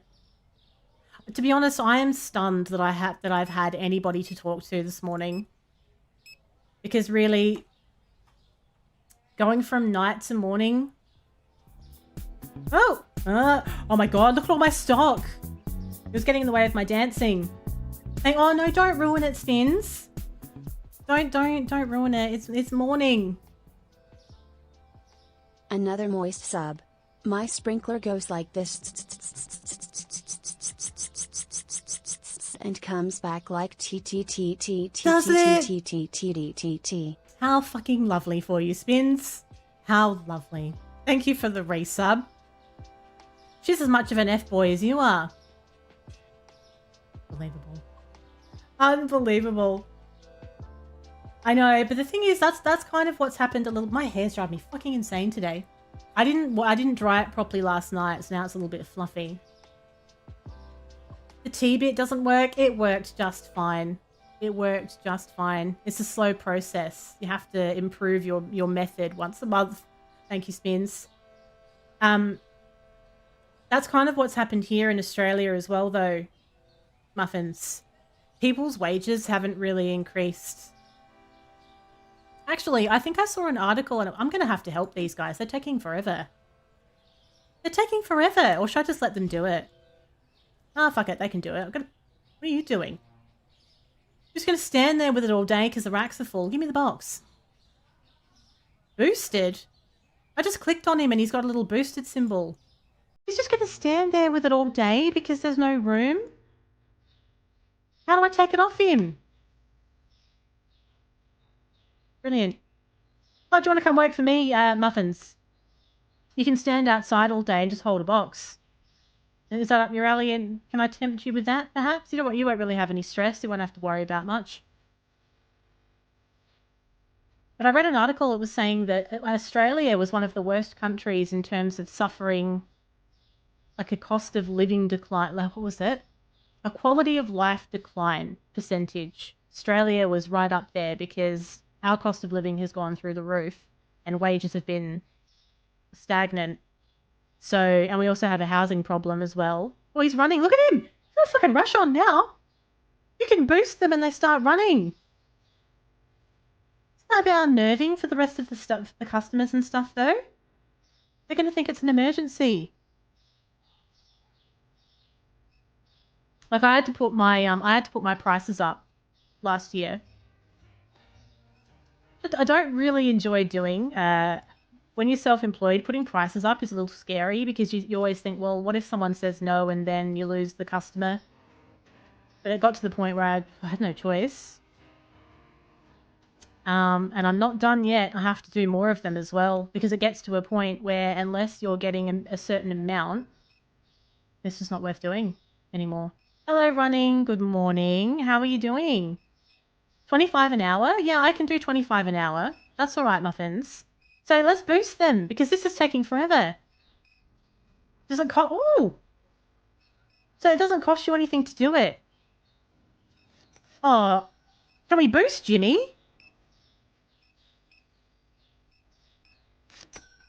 To be honest, I am stunned that I've had anybody to talk to this morning. Because really, going from night to morning... Oh! Oh my god, look at all my stock! It was getting in the way of my dancing. Oh no, don't ruin it, Spins. Don't ruin it. It's morning. Another moist sub. My sprinkler goes like this and comes back like t. How fucking lovely for you, Spins. How lovely. Thank you for the resub. She's as much of an F-boy as you are. Unbelievable. Unbelievable. I know, but the thing is, that's kind of what's happened a little. My hair's driving me fucking insane today. I didn't dry it properly last night, so now it's a little bit fluffy. The T bit doesn't work. It worked just fine. It worked just fine. It's a slow process. You have to improve your method once a month. Thank you, Spins. That's kind of what's happened here in Australia as well, though. Muffins. People's wages haven't really increased. Actually, I think I saw an article and I'm going to have to help these guys. They're taking forever. They're taking forever. Or should I just let them do it? Ah, fuck it. They can do it. What are you doing? I'm just going to stand there with it all day because the racks are full. Give me the box. Boosted? I just clicked on him and he's got a little boosted symbol. He's just going to stand there with it all day because there's no room? How do I take it off him? Brilliant. Oh, do you want to come work for me, Muffins? You can stand outside all day and just hold a box. Is that up your alley, and can I tempt you with that, perhaps? You won't really have any stress. You won't have to worry about much. But I read an article that was saying that Australia was one of the worst countries in terms of suffering like a cost of living decline. Like, what was it? A quality of life decline percentage. Australia was right up there because our cost of living has gone through the roof and wages have been stagnant. So, and we also have a housing problem as well. Oh, he's running. Look at him. He's got a fucking rush on now. You can boost them and they start running. Isn't that a bit unnerving for the rest of the customers and stuff, though? They're going to think it's an emergency. Like, I had to put my prices up last year. I don't really enjoy doing. When you're self-employed, putting prices up is a little scary because you always think, well, what if someone says no and then you lose the customer? But it got to the point where I had no choice. And I'm not done yet. I have to do more of them as well because it gets to a point where unless you're getting a certain amount, this is not worth doing anymore. Hello, Running. Good morning. How are you doing? 25 an hour? Yeah, I can do 25 an hour. That's all right, Muffins. So let's boost them because this is taking forever. Doesn't cost. Ooh. So it doesn't cost you anything to do it. Oh, can we boost Jimmy?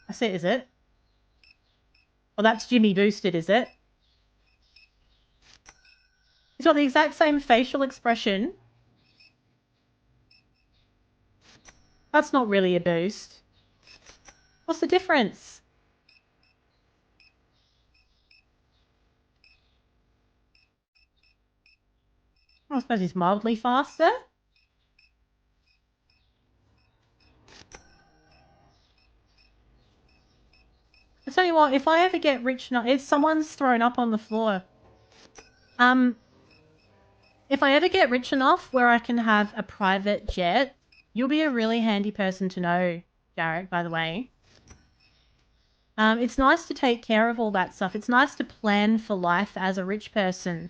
That's it, is it? Well, that's Jimmy boosted, is it? He's got the exact same facial expression. That's not really a boost. What's the difference? I suppose he's mildly faster. I tell you what, if I ever get rich enough, if someone's thrown up on the floor. If I ever get rich enough where I can have a private jet, you'll be a really handy person to know, Jarek, by the way. It's nice to take care of all that stuff. It's nice to plan for life as a rich person.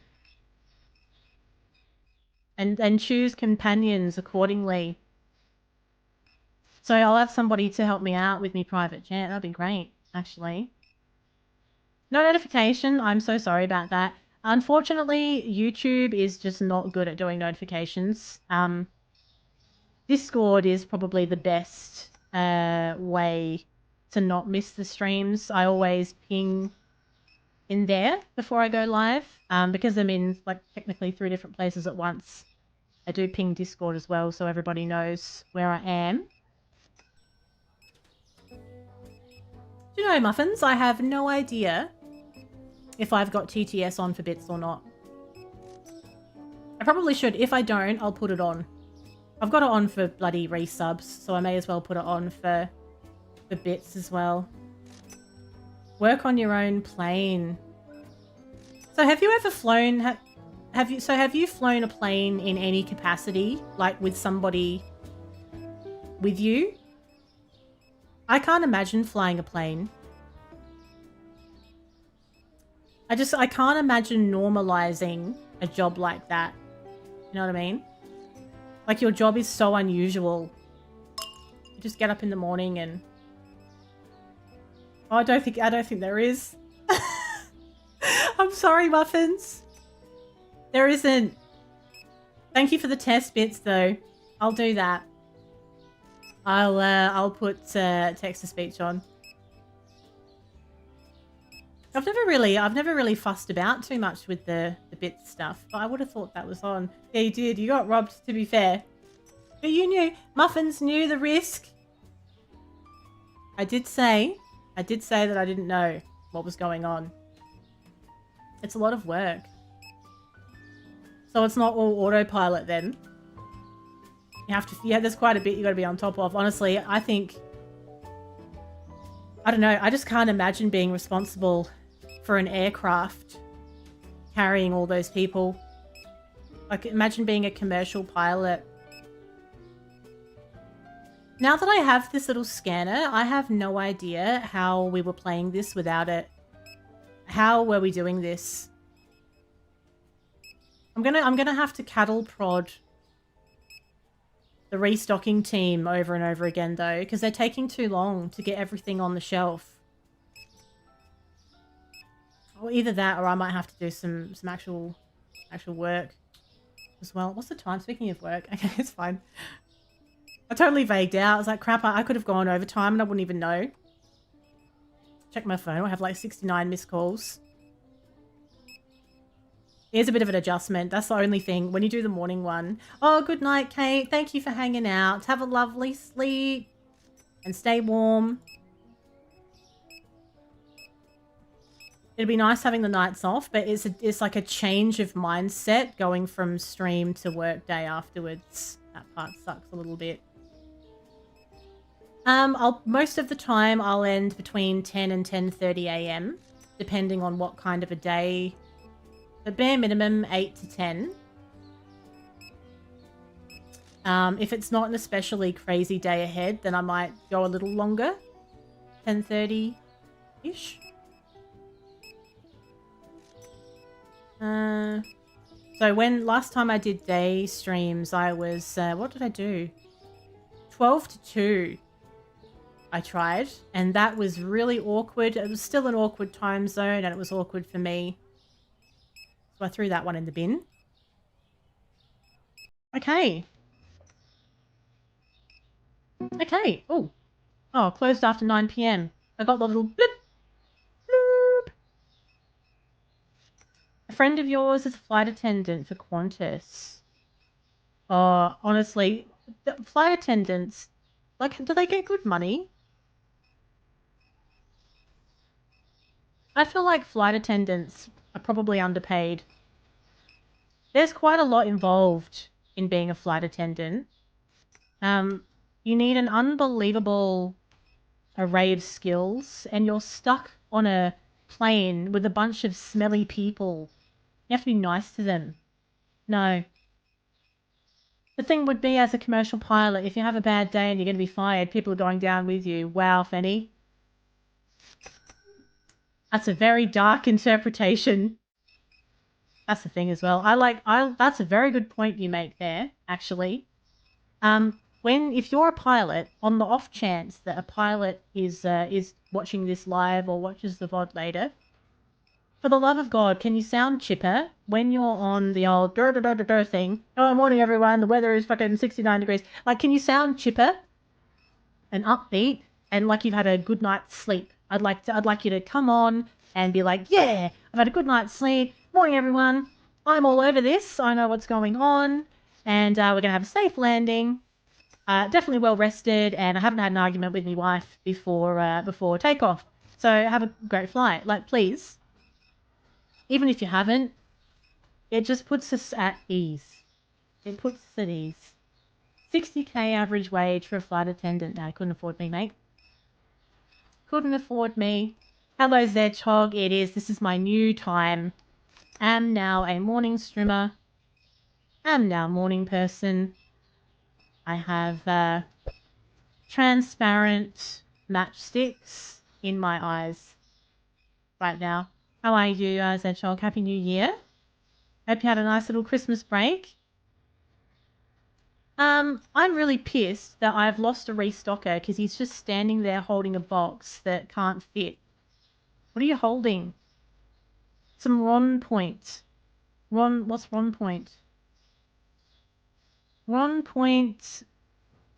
And choose companions accordingly. So I'll have somebody to help me out with me private jet. That'd be great, actually. No notification. I'm so sorry about that. Unfortunately, YouTube is just not good at doing notifications. Discord is probably the best way to not miss the streams. I always ping in there before I go live because I'm in like technically 3 different places at once. I do ping Discord as well so everybody knows where I am. Do you know, Muffins, I have no idea if I've got TTS on for bits or not. I probably should. If I don't, I'll put it on. I've got it on for bloody resubs, so I may as well put it on for bits as well. Work on your own plane. So have you ever flown... Have you flown a plane in any capacity, like with somebody with you? I can't imagine flying a plane. I can't imagine normalizing a job like that. You know what I mean? Like, your job is so unusual. You just get up in the morning and... Oh, I don't think there is. I'm sorry, Muffins. There isn't. Thank you for the test bits, though. I'll do that. I'll put text-to-speech on. I've never really fussed about too much with the bits stuff, but I would have thought that was on. Yeah, you did. You got robbed, to be fair. But you knew. Muffins knew the risk. I did say that I didn't know what was going on. It's a lot of work. So it's not all autopilot then. You have to, yeah, there's quite a bit you got to be on top of. Honestly, I think, I don't know, I just can't imagine being responsible for an aircraft carrying all those people. Like, imagine being a commercial pilot. Now that I have this little scanner, I have no idea how we were playing this without it. How were we doing this? I'm gonna have to cattle prod the restocking team over and over again, though, because they're taking too long to get everything on the shelf. Or either that, or I might have to do some actual work as well. What's the time? Speaking of work, okay, it's fine. I totally vagued out. I was like, crap, I could have gone overtime and I wouldn't even know. Check my phone. I have like 69 missed calls. Here's a bit of an adjustment. That's the only thing. When you do the morning one. Oh, good night, Kate. Thank you for hanging out. Have a lovely sleep. And stay warm. It'd be nice having the nights off, but it's like a change of mindset going from stream to work day afterwards. That part sucks a little bit. Most of the time I'll end between 10 and 10:30 a.m. depending on what kind of a day. The bare minimum 8 to 10. If it's not an especially crazy day ahead, then I might go a little longer. 10:30-ish. So when last time I did day streams, I was what did I do? 12 to 2. I tried, and that was really awkward. It was still an awkward time zone, and it was awkward for me. So I threw that one in the bin. Okay. Okay. Oh, closed after 9 p.m. I got the little blip. Bloop. A friend of yours is a flight attendant for Qantas. Oh, honestly, the flight attendants, like, do they get good money? I feel like flight attendants are probably underpaid. There's quite a lot involved in being a flight attendant. You need an unbelievable array of skills, and you're stuck on a plane with a bunch of smelly people. You have to be nice to them. No. The thing would be, as a commercial pilot, if you have a bad day and you're going to be fired, people are going down with you. Wow, Fanny. That's a very dark interpretation. That's the thing as well. That's a very good point you make there, actually. If you're a pilot, on the off chance that a pilot is watching this live or watches the VOD later, For the love of God, can you sound chipper when you're on the old thing? Oh, morning everyone, the weather is fucking 69 degrees. Like, can you sound chipper and upbeat and like you've had a good night's sleep? I'd like you to come on and be like, yeah, I've had a good night's sleep. Morning everyone. I'm all over this. I know what's going on. And we're gonna have a safe landing. Definitely well rested, and I haven't had an argument with my wife before takeoff. So have a great flight. Like, please. Even if you haven't, it just puts us at ease. It puts us at ease. 60k average wage for a flight attendant. No, couldn't afford me, mate. Couldn't afford me. Hello, Zedgehog. It is. This is my new time. Am now a morning streamer. Am now a morning person. I have transparent matchsticks in my eyes right now. How are you, Zedgehog? Happy New Year. Hope you had a nice little Christmas break. I'm really pissed that I've lost a restocker because he's just standing there holding a box that can't fit. What are you holding? Some Ron Point. What's Ron Point? Ron Point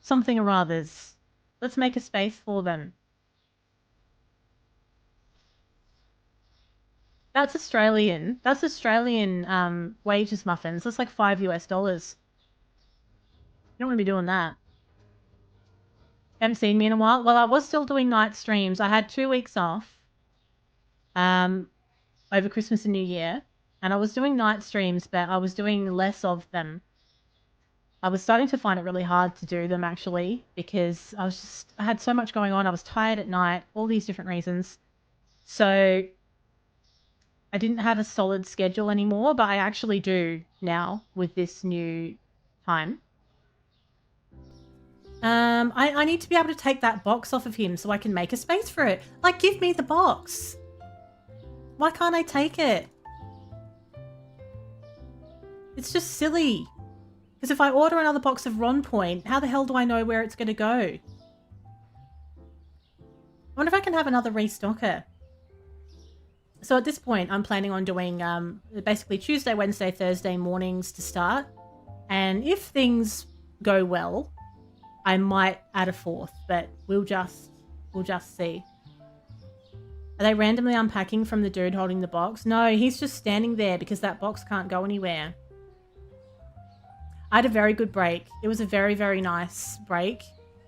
something or others. Let's make a space for them. That's Australian. That's Australian wages muffins. That's like $5 US. You don't want to be doing that. Haven't seen me in a while. Well, I was still doing night streams. I had 2 weeks off over Christmas and New Year, and I was doing night streams, but I was doing less of them. I was starting to find it really hard to do them actually because I had so much going on. I was tired at night, all these different reasons. So I didn't have a solid schedule anymore, but I actually do now with this new time. I need to be able to take that box off of him so I can make a space for it. Like, give me the box. Why can't I take it? It's just silly. Because if I order another box of Ron Point, how the hell do I know where it's going to go? I wonder if I can have another restocker. So at this point, I'm planning on doing basically Tuesday, Wednesday, Thursday mornings to start. And if things go well, I might add a fourth, but we'll just see. Are they randomly unpacking from the dude holding the box? No, he's just standing there because that box can't go anywhere. I had a very good break. It was a very, very nice break.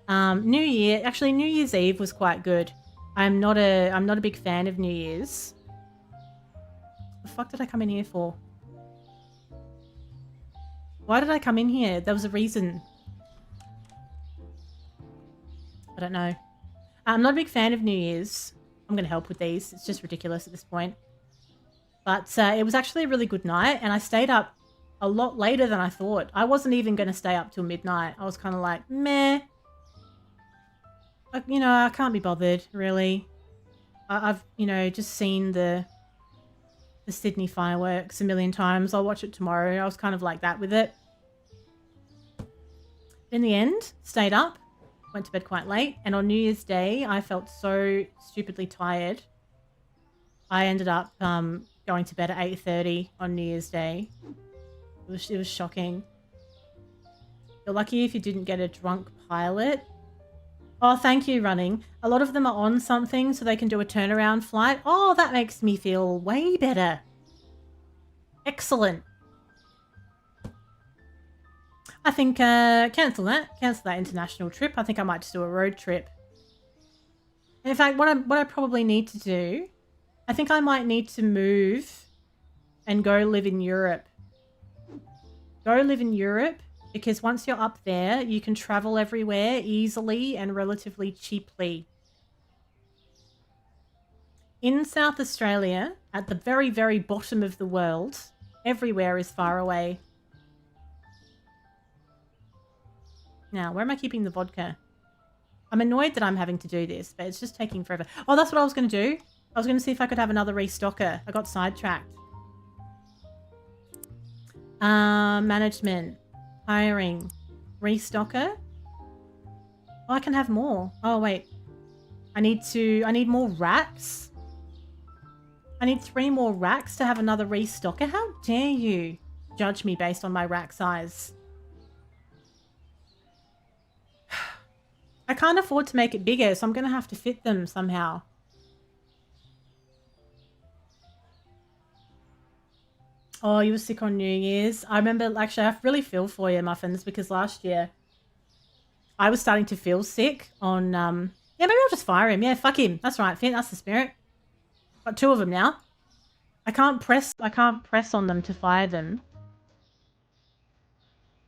New Year's Eve was quite good. I'm not a big fan of New Year's. The fuck did I come in here for? Why did I come in here? There was a reason. I don't know. I'm not a big fan of New Year's. I'm going to help with these. It's just ridiculous at this point. But it was actually a really good night, and I stayed up a lot later than I thought. I wasn't even going to stay up till midnight. I was kind of like, meh. Like, I can't be bothered, really. I've, just seen the Sydney fireworks a million times. I'll watch it tomorrow. I was kind of like that with it. In the end, stayed up. Went to bed quite late, and on New Year's Day, I felt so stupidly tired. I ended up going to bed at 8:30 on New Year's Day. It was shocking. You're lucky if you didn't get a drunk pilot. Oh, thank you, running. A lot of them are on something so they can do a turnaround flight. Oh, that makes me feel way better. Excellent. I think cancel that international trip. I think I might just do a road trip. And in fact, what I probably need to do, I think I might need to move and go live in Europe. Go live in Europe because once you're up there, you can travel everywhere easily and relatively cheaply. In South Australia, at the very, very bottom of the world, everywhere is far away. Now, where am I keeping the vodka? I'm annoyed that I'm having to do this, but it's just taking forever. Oh, that's what I was going to do. I was going to see if I could have another restocker. I got sidetracked. Management. Hiring. Restocker. Oh, I can have more. Oh, wait. I need more racks. I need 3 more racks to have another restocker. How dare you judge me based on my rack size? I can't afford to make it bigger, so I'm going to have to fit them somehow. Oh, you were sick on New Year's. I remember, actually, I really feel for you, Muffins, because last year I was starting to feel sick on, yeah, maybe I'll just fire him. Yeah, fuck him. That's right, Finn. That's the spirit. Got 2 of them now. I can't press on them to fire them.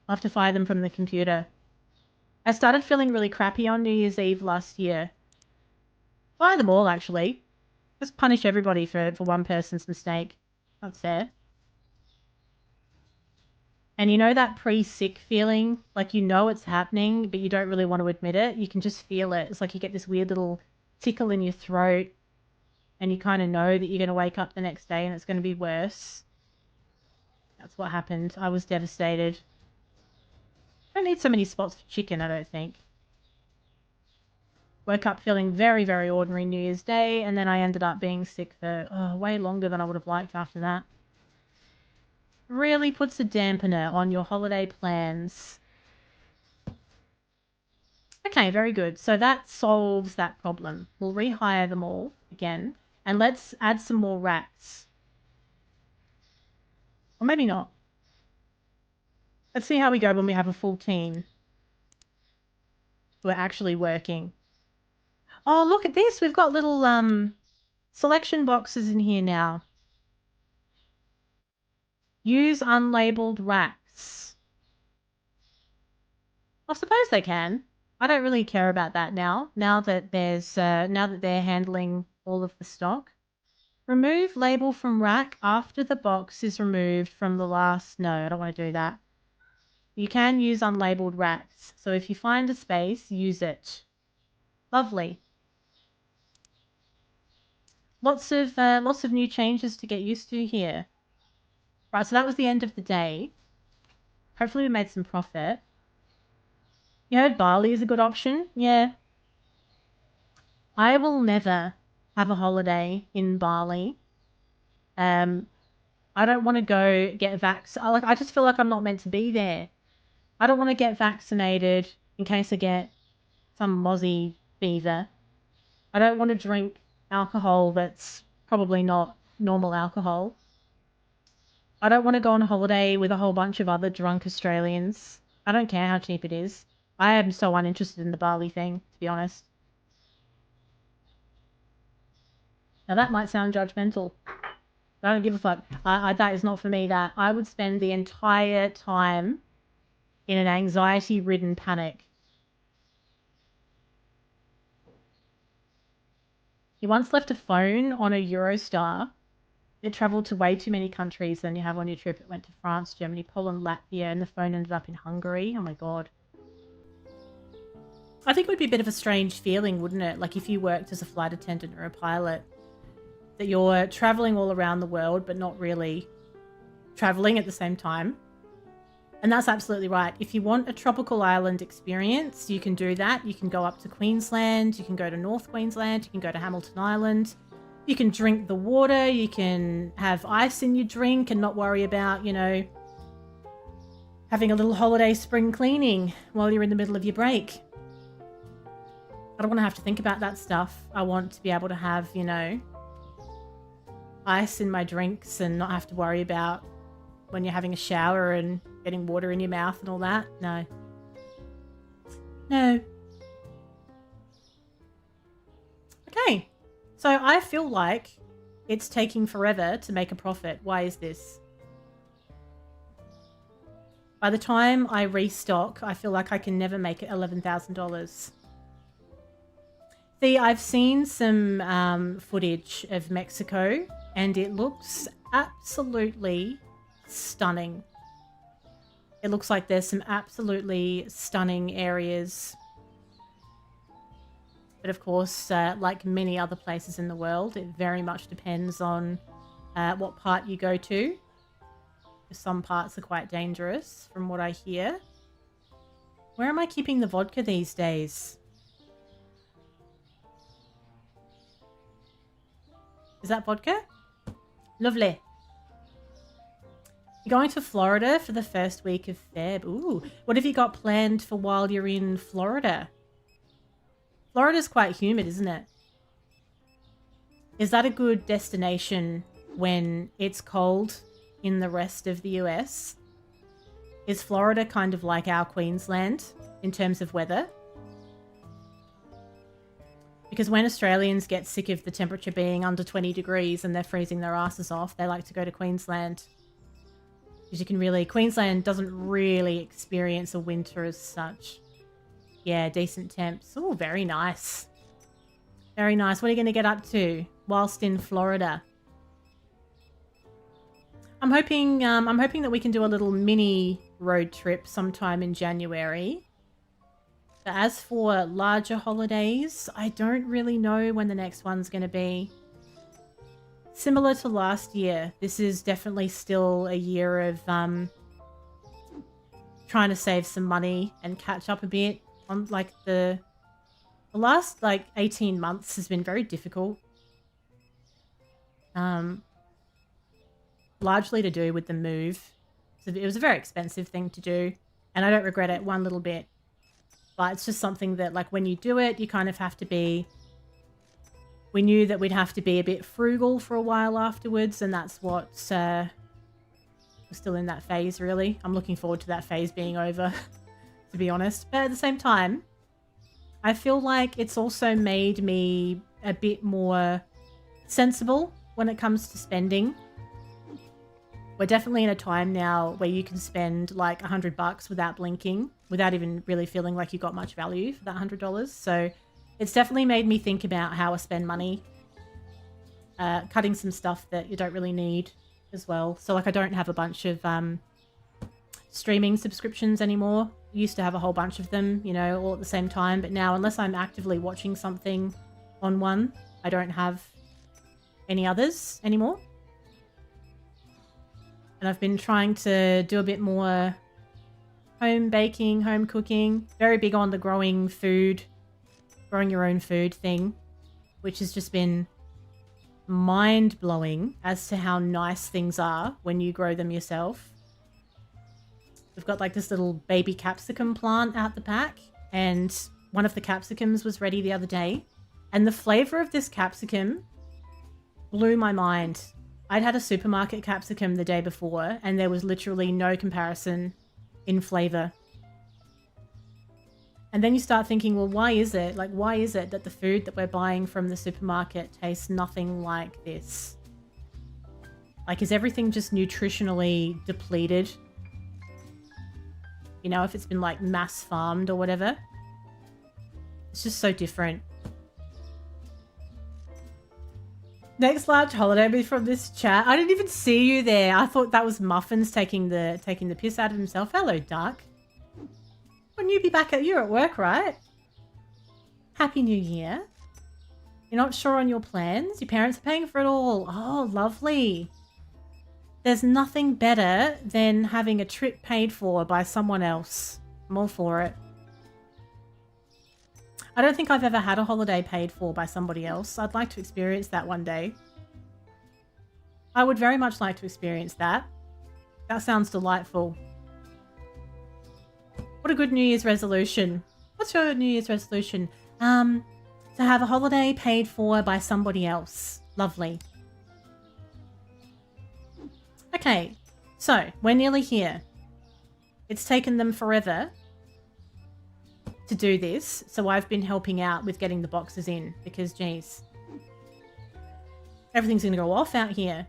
I'll have to fire them from the computer. I started feeling really crappy on New Year's Eve last year. Fire them all, actually. Just punish everybody for one person's mistake. That's fair. And you know that pre-sick feeling? Like you know it's happening, but you don't really want to admit it. You can just feel it. It's like you get this weird little tickle in your throat and you kind of know that you're going to wake up the next day and it's going to be worse. That's what happened. I was devastated. I don't need so many spots for chicken, I don't think. Woke up feeling very, very ordinary New Year's Day, and then I ended up being sick for way longer than I would have liked after that. Really puts a dampener on your holiday plans. Okay, very good. So that solves that problem. We'll rehire them all again, and let's add some more rats. Or maybe not. Let's see how we go when we have a full team who are actually working. Oh, look at this. We've got little selection boxes in here now. Use unlabeled racks. I suppose they can. I don't really care about that now. Now that they're handling all of the stock. Remove label from rack after the box is removed from the last. No, I don't want to do that. You can use unlabeled racks. So if you find a space, use it. Lovely. Lots of new changes to get used to here. Right, so that was the end of the day. Hopefully we made some profit. You heard barley is a good option? Yeah. I will never have a holiday in Bali. I don't want to go get I just feel like I'm not meant to be there. I don't want to get vaccinated in case I get some mozzie fever. I don't want to drink alcohol that's probably not normal alcohol. I don't want to go on a holiday with a whole bunch of other drunk Australians. I don't care how cheap it is. I am so uninterested in the Bali thing, to be honest. Now that might sound judgmental. I don't give a fuck. That is not for me. That I would spend the entire time in an anxiety-ridden panic. He once left a phone on a Eurostar. It travelled to way too many countries than you have on your trip. It went to France, Germany, Poland, Latvia, and the phone ended up in Hungary. Oh my god. I think it would be a bit of a strange feeling, wouldn't it? Like if you worked as a flight attendant or a pilot, that you're travelling all around the world, but not really travelling at the same time. And that's absolutely right. If you want a tropical island experience, you can do that. You can go up to Queensland, you can go to North Queensland, you can go to Hamilton Island, you can drink the water, you can have ice in your drink and not worry about, you know, having a little holiday spring cleaning while you're in the middle of your break. I don't want to have to think about that stuff. I want to be able to have, you know, ice in my drinks and not have to worry about when you're having a shower and getting water in your mouth and all that. No. No. Okay. So I feel like it's taking forever to make a profit. Why is this? By the time I restock, I feel like I can never make it $11,000. See, I've seen some footage of Mexico and it looks absolutely stunning. It looks like there's some absolutely stunning areas. But of course, like many other places in the world, it very much depends on what part you go to. Some parts are quite dangerous, from what I hear. Where am I keeping the vodka these days? Is that vodka? Lovely. You're going to Florida for the first week of Feb. Ooh. What have you got planned for while you're in Florida? Florida's quite humid, isn't it? Is that a good destination when it's cold in the rest of the US? Is Florida kind of like our Queensland in terms of weather? Because when Australians get sick of the temperature being under 20 degrees and they're freezing their asses off, they like to go to Queensland. Because you can really... Queensland doesn't really experience a winter as such. Yeah, decent temps. Oh, very nice. Very nice. What are you going to get up to whilst in Florida? I'm hoping that we can do a little mini road trip sometime in January. But as for larger holidays, I don't really know when the next one's going to be. Similar to last year, this is definitely still a year of trying to save some money and catch up a bit on like the last like 18 months has been very difficult. Largely to do with the move. So it was a very expensive thing to do, and I don't regret it one little bit. But it's just something that, like, when you do it, you kind of have to be... We knew that we'd have to be a bit frugal for a while afterwards, and that's what... We're still in that phase, really. I'm looking forward to that phase being over, to be honest. But at the same time, I feel like it's also made me a bit more sensible when it comes to spending. We're definitely in a time now where you can spend like $100 without blinking, without even really feeling like you got much value for that $100. So it's definitely made me think about how I spend money, cutting some stuff that you don't really need as well. So like I don't have a bunch of streaming subscriptions anymore. I used to have a whole bunch of them, you know, all at the same time. But now, unless I'm actively watching something on one, I don't have any others anymore. And I've been trying to do a bit more home baking, home cooking. Very big on the growing your own food thing, which has just been mind-blowing as to how nice things are when you grow them yourself. We've got like this little baby capsicum plant out the back, and one of the capsicums was ready the other day. And the flavor of this capsicum blew my mind. I'd had a supermarket capsicum the day before, and there was literally no comparison in flavor. And then you start thinking, well, why is it? Like, why is it that the food that we're buying from the supermarket tastes nothing like this? Like, is everything just nutritionally depleted? You know, if it's been like mass farmed or whatever. It's just so different. Next large holiday from this chat. I didn't even see you there. I thought that was Muffins taking the piss out of himself. Hello, Duck. Wouldn't you be back at... You're at work, right? Happy New Year. You're not sure on your plans? Your parents are paying for it all. Oh, lovely. There's nothing better than having a trip paid for by someone else. I'm all for it. I don't think I've ever had a holiday paid for by somebody else. I'd like to experience that one day. I would very much like to experience that. That sounds delightful. What a good New Year's resolution. What's your New Year's resolution? To have a holiday paid for by somebody else. Lovely. Okay, so we're nearly here. It's taken them forever to do this, so I've been helping out with getting the boxes in because, geez, everything's gonna go off out here.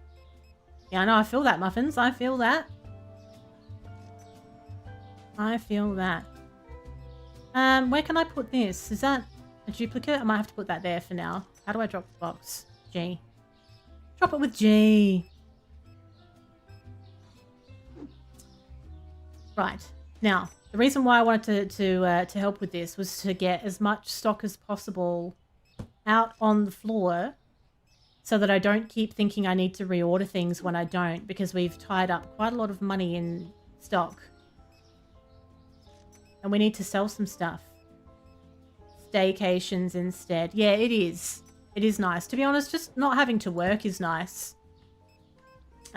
Yeah, I know, I feel that, Muffins. I feel that. I feel that. Where can I put this? Is that a duplicate? I might have to put that there for now. How do I drop the box? G. Drop it with G. Right. Now, the reason why I wanted to help with this was to get as much stock as possible out on the floor so that I don't keep thinking I need to reorder things when I don't, because we've tied up quite a lot of money in stock. And we need to sell some stuff. Staycations instead. Yeah, it is. It is nice. To be honest, just not having to work is nice.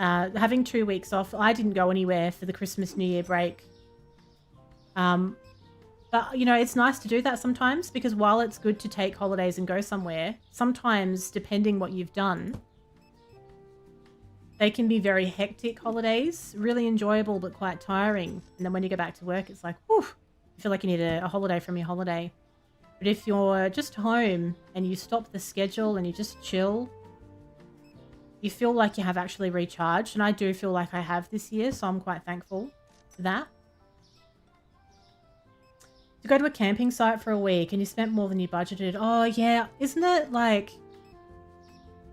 having 2 weeks off. I didn't go anywhere for the Christmas New Year break. But, you know, it's nice to do that sometimes, because while it's good to take holidays and go somewhere, sometimes, depending what you've done, they can be very hectic holidays, really enjoyable but quite tiring. And then when you go back to work, it's like, whew, you feel like you need a holiday from your holiday. But if you're just home and you stop the schedule and you just chill, you feel like you have actually recharged. And I do feel like I have this year, so I'm quite thankful for that. To go to a camping site for a week and you spent more than you budgeted. Oh, yeah. Isn't it like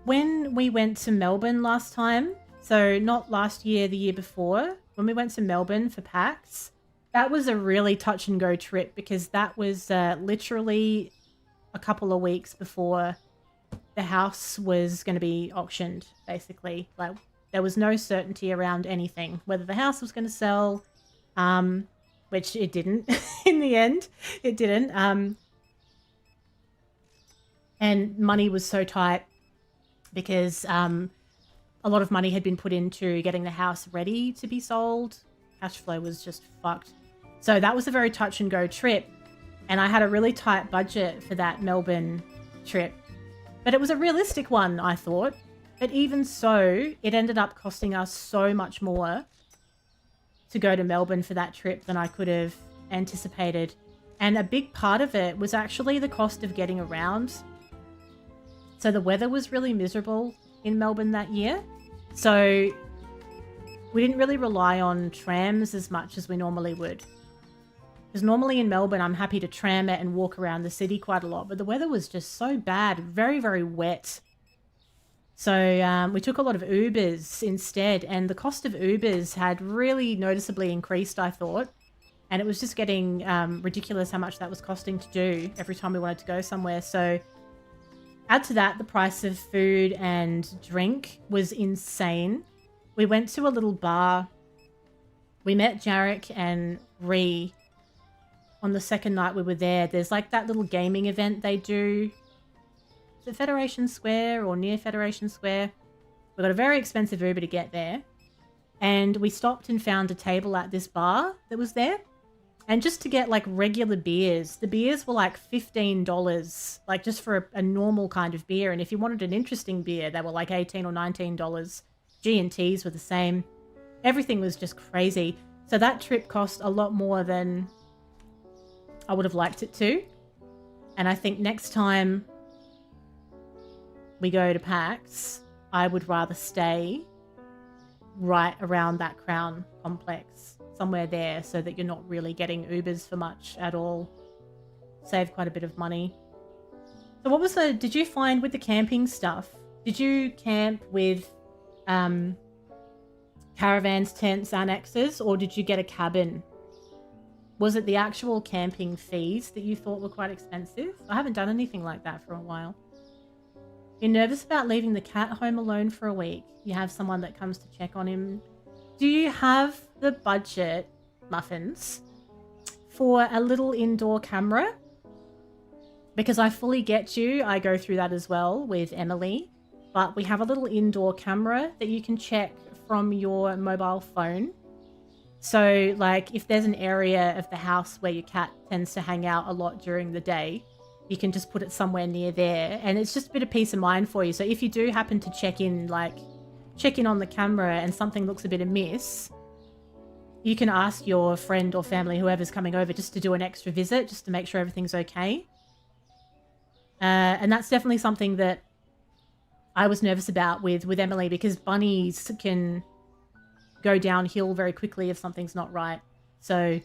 when we went to Melbourne last time? So not last year, the year before. When we went to Melbourne for PAX, that was a really touch and go trip, because that was literally a couple of weeks before the house was going to be auctioned, basically. Like, there was no certainty around anything, whether the house was going to sell, which it didn't in the end. It didn't. And money was so tight because a lot of money had been put into getting the house ready to be sold. Cash flow was just fucked. So that was a very touch and go trip. And I had a really tight budget for that Melbourne trip. But it was a realistic one, I thought. But even so, it ended up costing us so much more to go to Melbourne for that trip than I could have anticipated. And a big part of it was actually the cost of getting around. So the weather was really miserable in Melbourne that year. So we didn't really rely on trams as much as we normally would. Because normally in Melbourne, I'm happy to tram it and walk around the city quite a lot. But the weather was just so bad, very, very wet. So we took a lot of Ubers instead. And the cost of Ubers had really noticeably increased, I thought. And it was just getting ridiculous how much that was costing to do every time we wanted to go somewhere. So add to that, the price of food and drink was insane. We went to a little bar. We met Jarek and Ree on the second night we were there. There's like that little gaming event they do. Is it Federation Square or near Federation Square? We got a very expensive Uber to get there. And we stopped and found a table at this bar that was there. And just to get like regular beers, the beers were like $15, like just for a normal kind of beer. And if you wanted an interesting beer, they were like $18 or $19. G&Ts were the same. Everything was just crazy. So that trip cost a lot more than I would have liked it to. And I think next time we go to PAX, I would rather stay right around that Crown complex, somewhere there, so that you're not really getting Ubers for much at all. Save quite a bit of money. So what was did you find with the camping stuff? Did you camp with caravans, tents, annexes, or did you get a cabin? Was it the actual camping fees that you thought were quite expensive? I haven't done anything like that for a while. You're nervous about leaving the cat home alone for a week. You have someone that comes to check on him. Do you have the budget, Muffins, for a little indoor camera? Because I fully get you. I go through that as well with Emily. But we have a little indoor camera that you can check from your mobile phone. So, like, if there's an area of the house where your cat tends to hang out a lot during the day, you can just put it somewhere near there. And it's just a bit of peace of mind for you. So if you do happen to check in on the camera and something looks a bit amiss, you can ask your friend or family, whoever's coming over, just to do an extra visit, just to make sure everything's okay. And that's definitely something that I was nervous about with Emily, because bunnies can go downhill very quickly if something's not right. So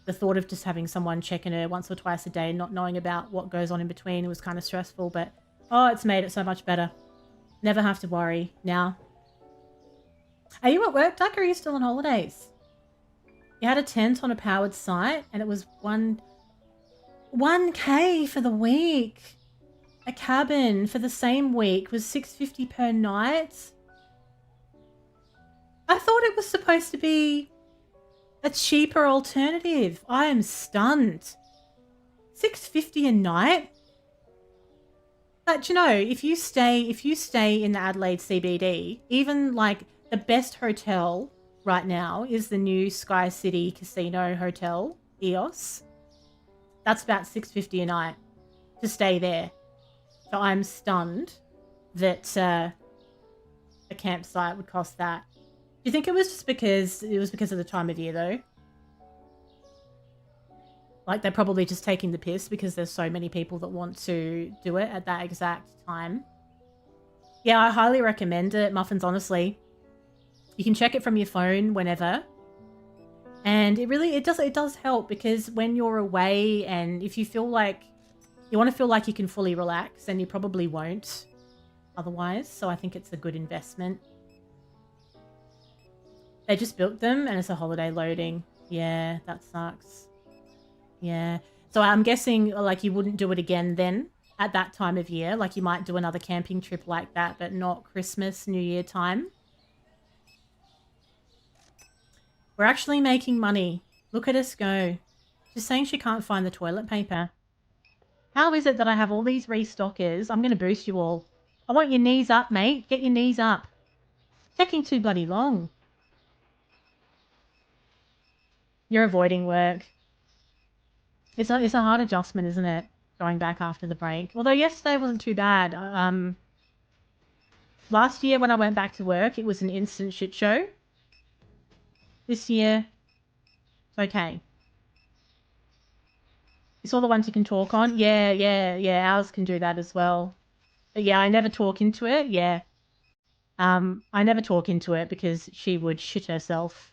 the thought of just having someone checking her once or twice a day, not knowing about what goes on in between, was kind of stressful. But, oh, it's made it so much better. Never have to worry now. Are you at work, Duck, or are you still on holidays? You had a tent on a powered site and it was 1K for the week. A cabin for the same week was $6.50 per night. I thought it was supposed to be a cheaper alternative. I am stunned. $6.50 a night? But you know, if you stay in the Adelaide CBD, even like the best hotel right now is the new Sky City Casino Hotel, EOS. That's about $650 a night to stay there. So I'm stunned that a campsite would cost that. Do you think it was because of the time of year though? Like they're probably just taking the piss because there's so many people that want to do it at that exact time. Yeah, I highly recommend it, Muffins, honestly. You can check it from your phone whenever. And it does help because when you're away and if you feel like you want to feel like you can fully relax, then you probably won't otherwise. So I think it's a good investment. They just built them and it's a holiday loading. Yeah, that sucks. Yeah. So I'm guessing like you wouldn't do it again then at that time of year. Like you might do another camping trip like that, but not Christmas, New Year time. We're actually making money. Look at us go. She's saying she can't find the toilet paper. How is it that I have all these restockers? I'm going to boost you all. I want your knees up, mate. Get your knees up. Taking too bloody long. You're avoiding work. It's a hard adjustment, isn't it? Going back after the break. Although yesterday wasn't too bad. Last year when I went back to work, it was an instant shit show. This year, it's okay. It's all the ones you can talk on. Yeah, yeah, yeah. Ours can do that as well. But yeah, I never talk into it. Yeah. I never talk into it because she would shit herself.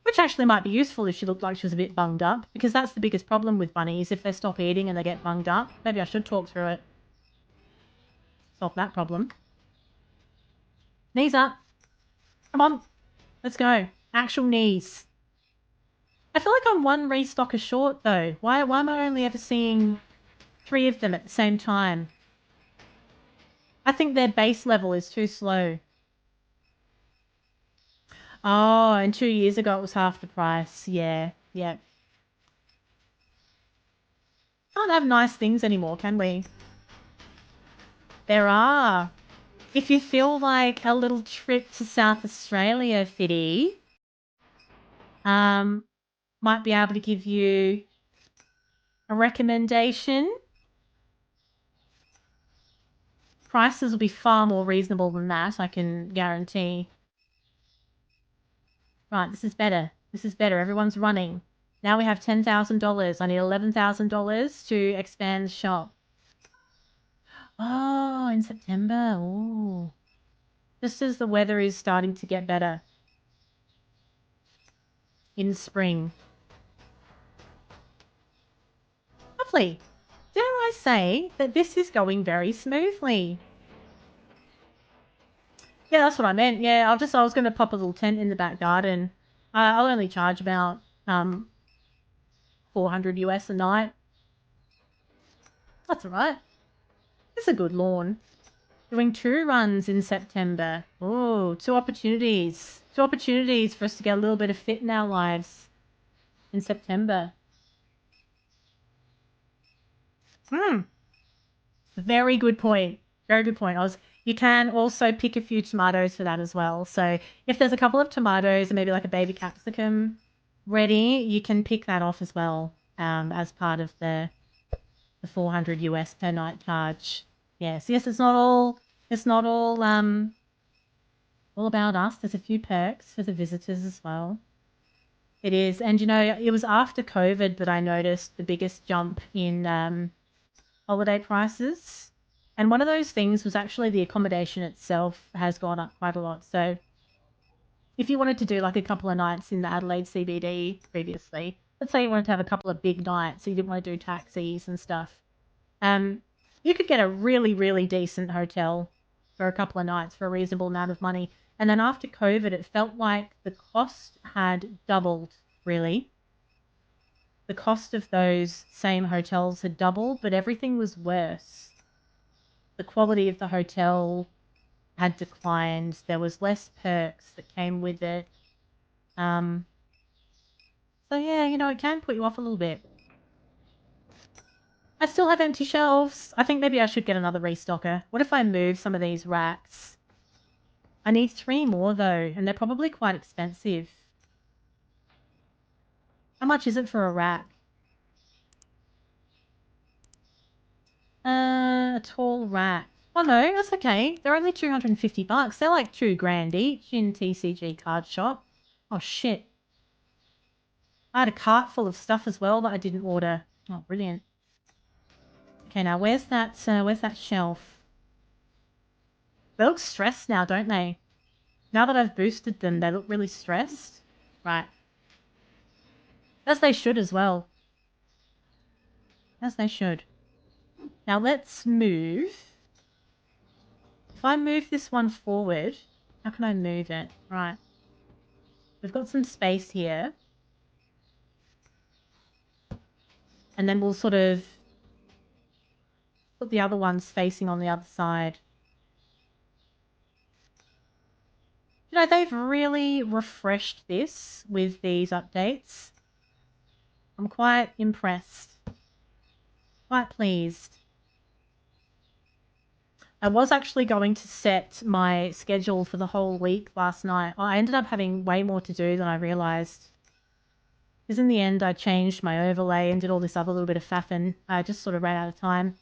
Which actually might be useful if she looked like she was a bit bunged up, because that's the biggest problem with bunnies. If they stop eating and they get bunged up, maybe I should talk through it. Solve that problem. Knees up. Come on. Let's go. Actual knees. I feel like I'm one restocker short though. Why am I only ever seeing 3 of them at the same time? I think their base level is too slow. Oh, and 2 years ago it was half the price. Yeah, yeah. Can't have nice things anymore, can we? There are. If you feel like a little trip to South Australia, Fiddy, um, might be able to give you a recommendation. Prices will be far more reasonable than that, I can guarantee. Right, this is better. This is better. Everyone's running. Now we have $10,000. I need $11,000 to expand the shop. Oh, in September. Ooh. Just as the weather is starting to get better in spring. Lovely. Dare I say that this is going very smoothly? Yeah, that's what I meant. Yeah, I was going to pop a little tent in the back garden. I'll only charge about 400 US a night. That's all right. It's a good lawn. Doing 2 runs in September. Oh, 2 opportunities. 2 opportunities for us to get a little bit of fit in our lives in September. Hmm. Very good point. Very good point. You can also pick a few tomatoes for that as well. So if there's a couple of tomatoes and maybe like a baby capsicum ready, you can pick that off as well as part of the 400 US per night charge. Yes, it's not all about us. There's a few perks for the visitors as well. It is, and it was after COVID that I noticed the biggest jump in holiday prices. And one of those things was actually the accommodation itself has gone up quite a lot. So if you wanted to do like a couple of nights in the Adelaide CBD previously, let's say you wanted to have a couple of big nights, so you didn't want to do taxis and stuff, um, you could get a really, really decent hotel for a couple of nights for a reasonable amount of money. And then after COVID, it felt like the cost had doubled, really. The cost of those same hotels had doubled, but everything was worse. The quality of the hotel had declined. There was less perks that came with it. Um, so yeah, it can put you off a little bit. I still have empty shelves. I think maybe I should get another restocker. What if I move some of these racks? I need 3 more though, and they're probably quite expensive. How much is it for a rack? A tall rack. Oh no, that's okay. They're only $250. They're like $2,000 each in TCG Card Shop. Oh shit. I had a cart full of stuff as well that I didn't order. Oh, brilliant. Okay, now where's that shelf? They look stressed now, don't they? Now that I've boosted them, they look really stressed. Right. As they should as well. As they should. Now let's move. If I move this one forward, how can I move it? Right. We've got some space here. And then we'll sort of put the other ones facing on the other side. You know, they've really refreshed this with these updates. I'm quite impressed. Quite pleased. I was actually going to set my schedule for the whole week last night. I ended up having way more to do than I realised. Because in the end, I changed my overlay and did all this other little bit of faffing. I just sort of ran out of time.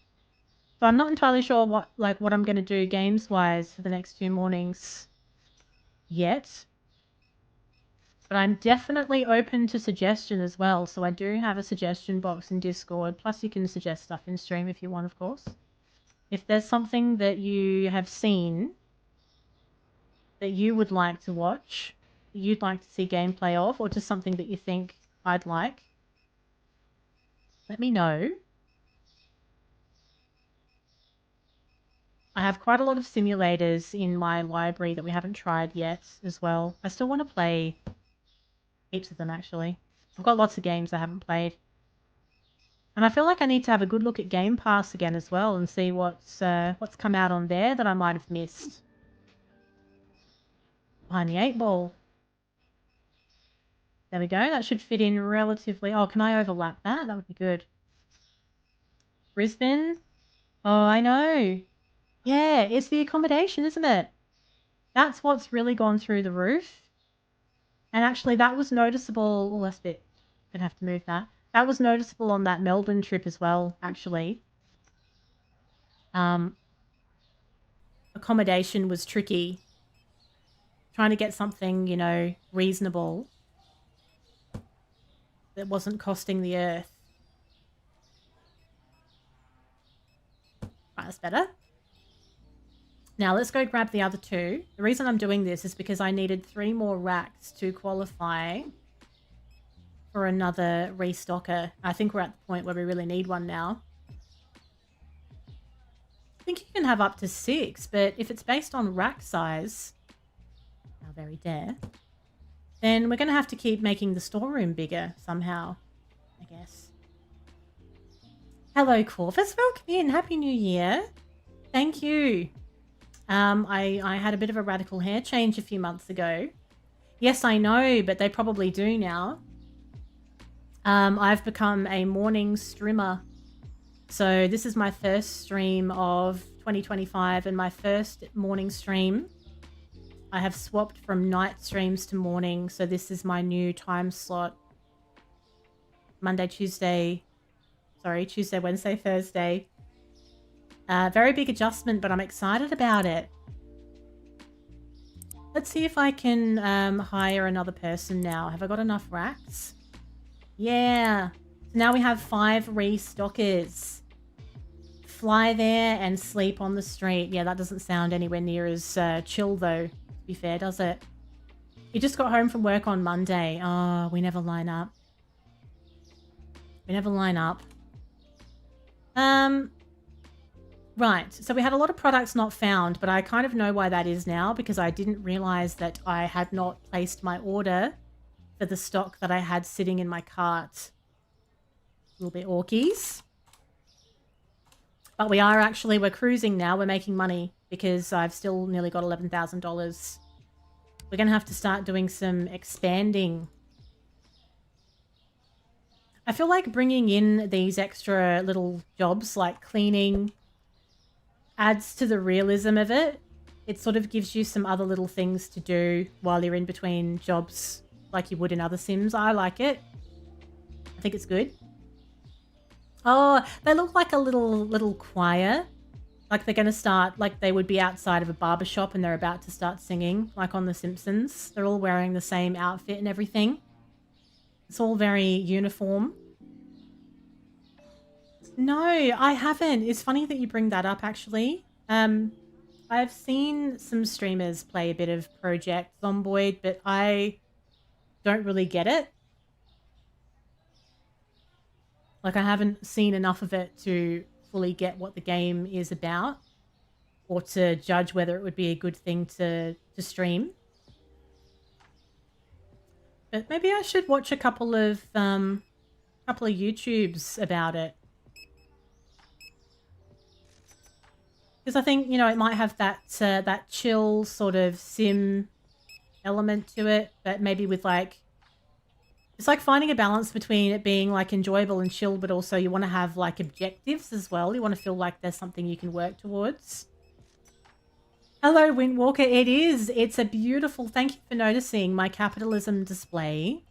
So I'm not entirely sure what I'm going to do games-wise for the next 2 mornings yet. But I'm definitely open to suggestion as well. So I do have a suggestion box in Discord. Plus you can suggest stuff in stream if you want, of course. If there's something that you have seen that you would like to watch, you'd like to see gameplay of, or just something that you think I'd like, let me know. I have quite a lot of simulators in my library that we haven't tried yet as well. I still want to play heaps of them, actually. I've got lots of games I haven't played. And I feel like I need to have a good look at Game Pass again as well and see what's come out on there that I might have missed. Behind the 8 ball. There we go. That should fit in relatively... Oh, can I overlap that? That would be good. Brisbane? Oh, I know. Yeah, it's the accommodation, isn't it? That's what's really gone through the roof. And actually, that was noticeable... Oh, that's a bit... Gonna have to move that. That was noticeable on that Melbourne trip as well, actually. Accommodation was tricky. Trying to get something, you know, reasonable that wasn't costing the earth. Right, that's better. Now let's go grab the other 2. The reason I'm doing this is because I needed 3 more racks to qualify for another restocker. I think we're at the point where we really need one now. I think you can have up to 6, but if it's based on rack size, how very dare, then we're going to have to keep making the storeroom bigger somehow, I guess. Hello, Corvus. Welcome in. Happy New Year. Thank you. I had a bit of a radical hair change a few months ago. Yes, I know, but they probably do now. I've become a morning streamer. So this is my first stream of 2025 and my first morning stream. I have swapped from night streams to morning. So this is my new time slot. Tuesday, Wednesday, Thursday. Very big adjustment, but I'm excited about it. Let's see if I can hire another person now. Have I got enough racks? Yeah. So now we have 5 restockers. Fly there and sleep on the street. Yeah, that doesn't sound anywhere near as chill, though, to be fair, does it? You just got home from work on Monday. Oh, we never line up. We never line up. Right, so we had a lot of products not found, but I kind of know why that is now because I didn't realize that I had not placed my order for the stock that I had sitting in my cart. A little bit orkies. But we're cruising now. We're making money because I've still nearly got $11,000. We're going to have to start doing some expanding. I feel like bringing in these extra little jobs like cleaning adds to the realism of it. It sort of gives you some other little things to do while you're in between jobs like you would in other Sims. I like it. I think it's good. Oh, they look like a little choir. Like they're going to start, like they would be outside of a barbershop and they're about to start singing, like on The Simpsons. They're all wearing the same outfit and everything. It's all very uniform. No, I haven't. It's funny that you bring that up, actually. I've seen some streamers play a bit of Project Zomboid, but I don't really get it. Like, I haven't seen enough of it to fully get what the game is about or to judge whether it would be a good thing to stream. But maybe I should watch a couple of YouTubes about it. Because I think, you know, it might have that chill sort of sim element to it, but maybe with like, it's like finding a balance between it being like enjoyable and chill, but also you want to have like objectives as well. You want to feel like there's something you can work towards. Hello, Windwalker. It is. It's a beautiful, thank you for noticing my capitalism display.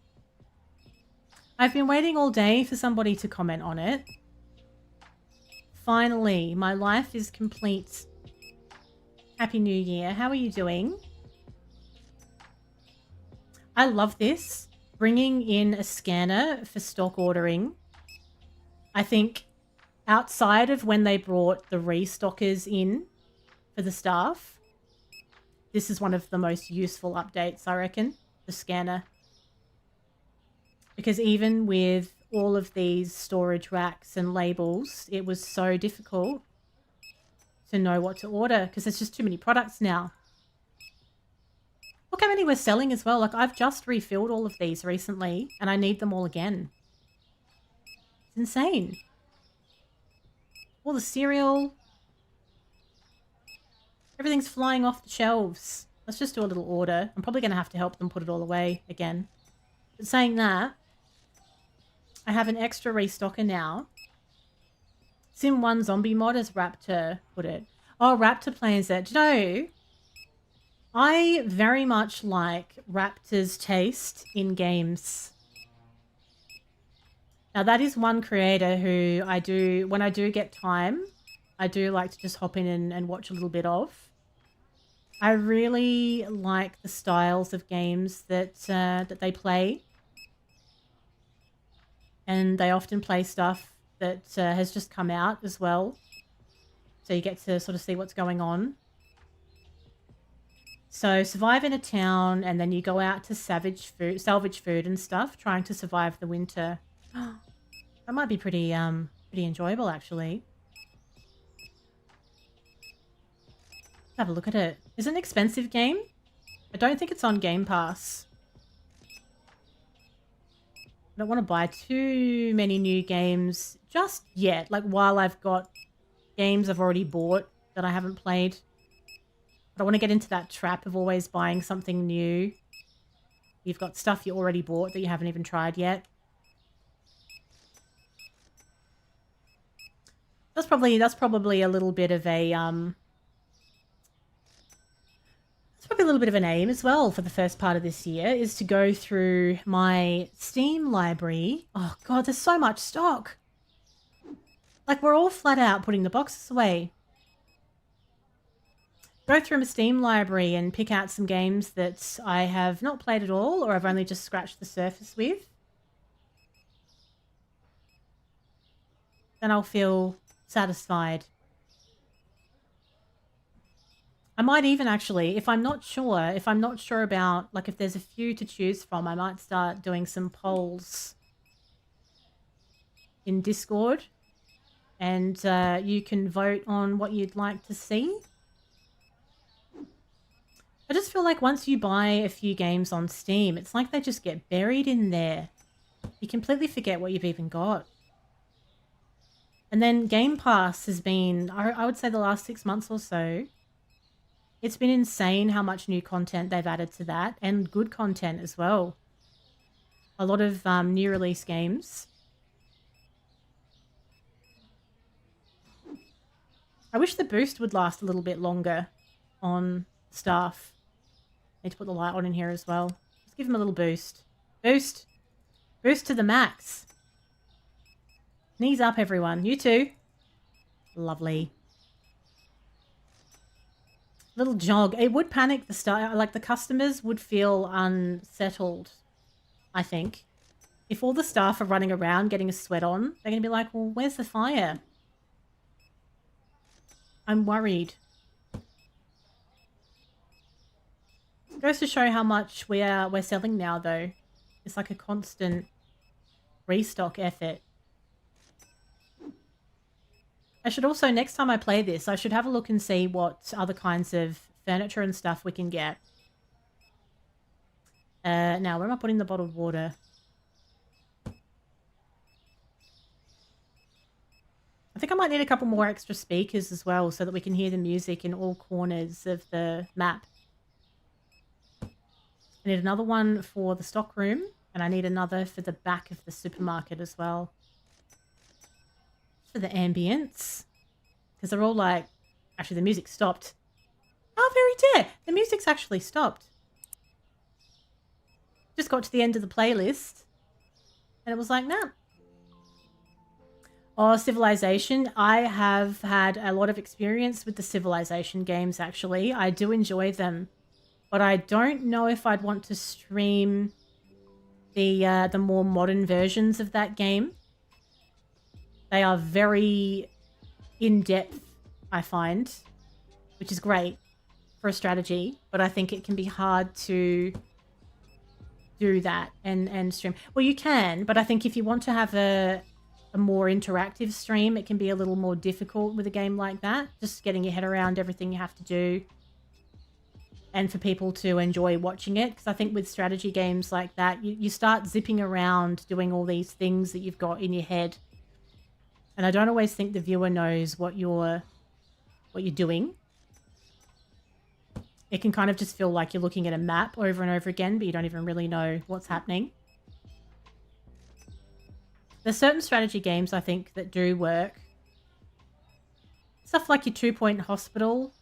I've been waiting all day for somebody to comment on it. Finally, my life is complete. Happy New Year. How are you doing? I love this. Bringing in a scanner for stock ordering. I think outside of when they brought the restockers in for the staff, this is one of the most useful updates, I reckon, the scanner. Because even with all of these storage racks and labels, it was so difficult to know what to order because there's just too many products now. Look how many we're selling as well. Like, I've just refilled all of these recently and I need them all again. It's insane. All the cereal. Everything's flying off the shelves. Let's just do a little order. I'm probably going to have to help them put it all away again. But saying that, I have an extra restocker now. Sim 1 zombie mod, as Raptor put it. Oh, Raptor plans it. Do you know, I very much like Raptor's taste in games. Now, that is one creator who I do, when I do get time, I do like to just hop in and watch a little bit of. I really like the styles of games that they play. And they often play stuff that has just come out as well. So you get to sort of see what's going on. So survive in a town and then you go out to salvage food and stuff, trying to survive the winter. That might be pretty enjoyable, actually. Have a look at it. Is it an expensive game? I don't think it's on Game Pass. I don't want to buy too many new games just yet. Like, while I've got games I've already bought that I haven't played. I don't want to get into that trap of always buying something new. You've got stuff you already bought that you haven't even tried yet. That's probably a little bit of a probably a little bit of an aim as well for the first part of this year, is to go through my Steam library. Oh god, there's so much stock. Like, we're all flat out putting the boxes away. Go through my Steam library and pick out some games that I have not played at all or I've only just scratched the surface with. Then I'll feel satisfied. I might even actually, if I'm not sure about, like, if there's a few to choose from, I might start doing some polls in Discord and you can vote on what you'd like to see. I just feel like once you buy a few games on Steam, it's like they just get buried in there. You completely forget what you've even got. And then Game Pass has been, I would say the last 6 months or so, it's been insane how much new content they've added to that, and good content as well. A lot of new release games. I wish the boost would last a little bit longer on staff. Need to put the light on in here as well. Let's give him a little boost. Boost! Boost to the max. Knees up, everyone. You too. Lovely. Little jog. It would panic the staff. Like, the customers would feel unsettled, I think. If all the staff are running around getting a sweat on, they're going to be like, well, where's the fire? I'm worried. It goes to show how much we're selling now, though. It's like a constant restock effort. I should also, next time I play this, I should have a look and see what other kinds of furniture and stuff we can get. Now, where am I putting the bottled water? I think I might need a couple more extra speakers as well so that we can hear the music in all corners of the map. I need another one for the stock room, and I need another for the back of the supermarket as well. For the ambience. Because they're all like... Actually, the music stopped. Oh, very dear. The music's actually stopped. Just got to the end of the playlist. And it was like, nah. Oh, Civilization. I have had a lot of experience with the Civilization games, actually. I do enjoy them. But I don't know if I'd want to stream the more modern versions of that game. They are very in-depth, I find, which is great for a strategy, but I think it can be hard to do that and stream. Well, you can, but I think if you want to have a more interactive stream, it can be a little more difficult with a game like that, just getting your head around everything you have to do and for people to enjoy watching it, because I think with strategy games like that, you start zipping around doing all these things that you've got in your head. And I don't always think the viewer knows what you're doing. It can kind of just feel like you're looking at a map over and over again, but you don't even really know what's happening. There's certain strategy games, I think, that do work. Stuff like your 2 Point Hospital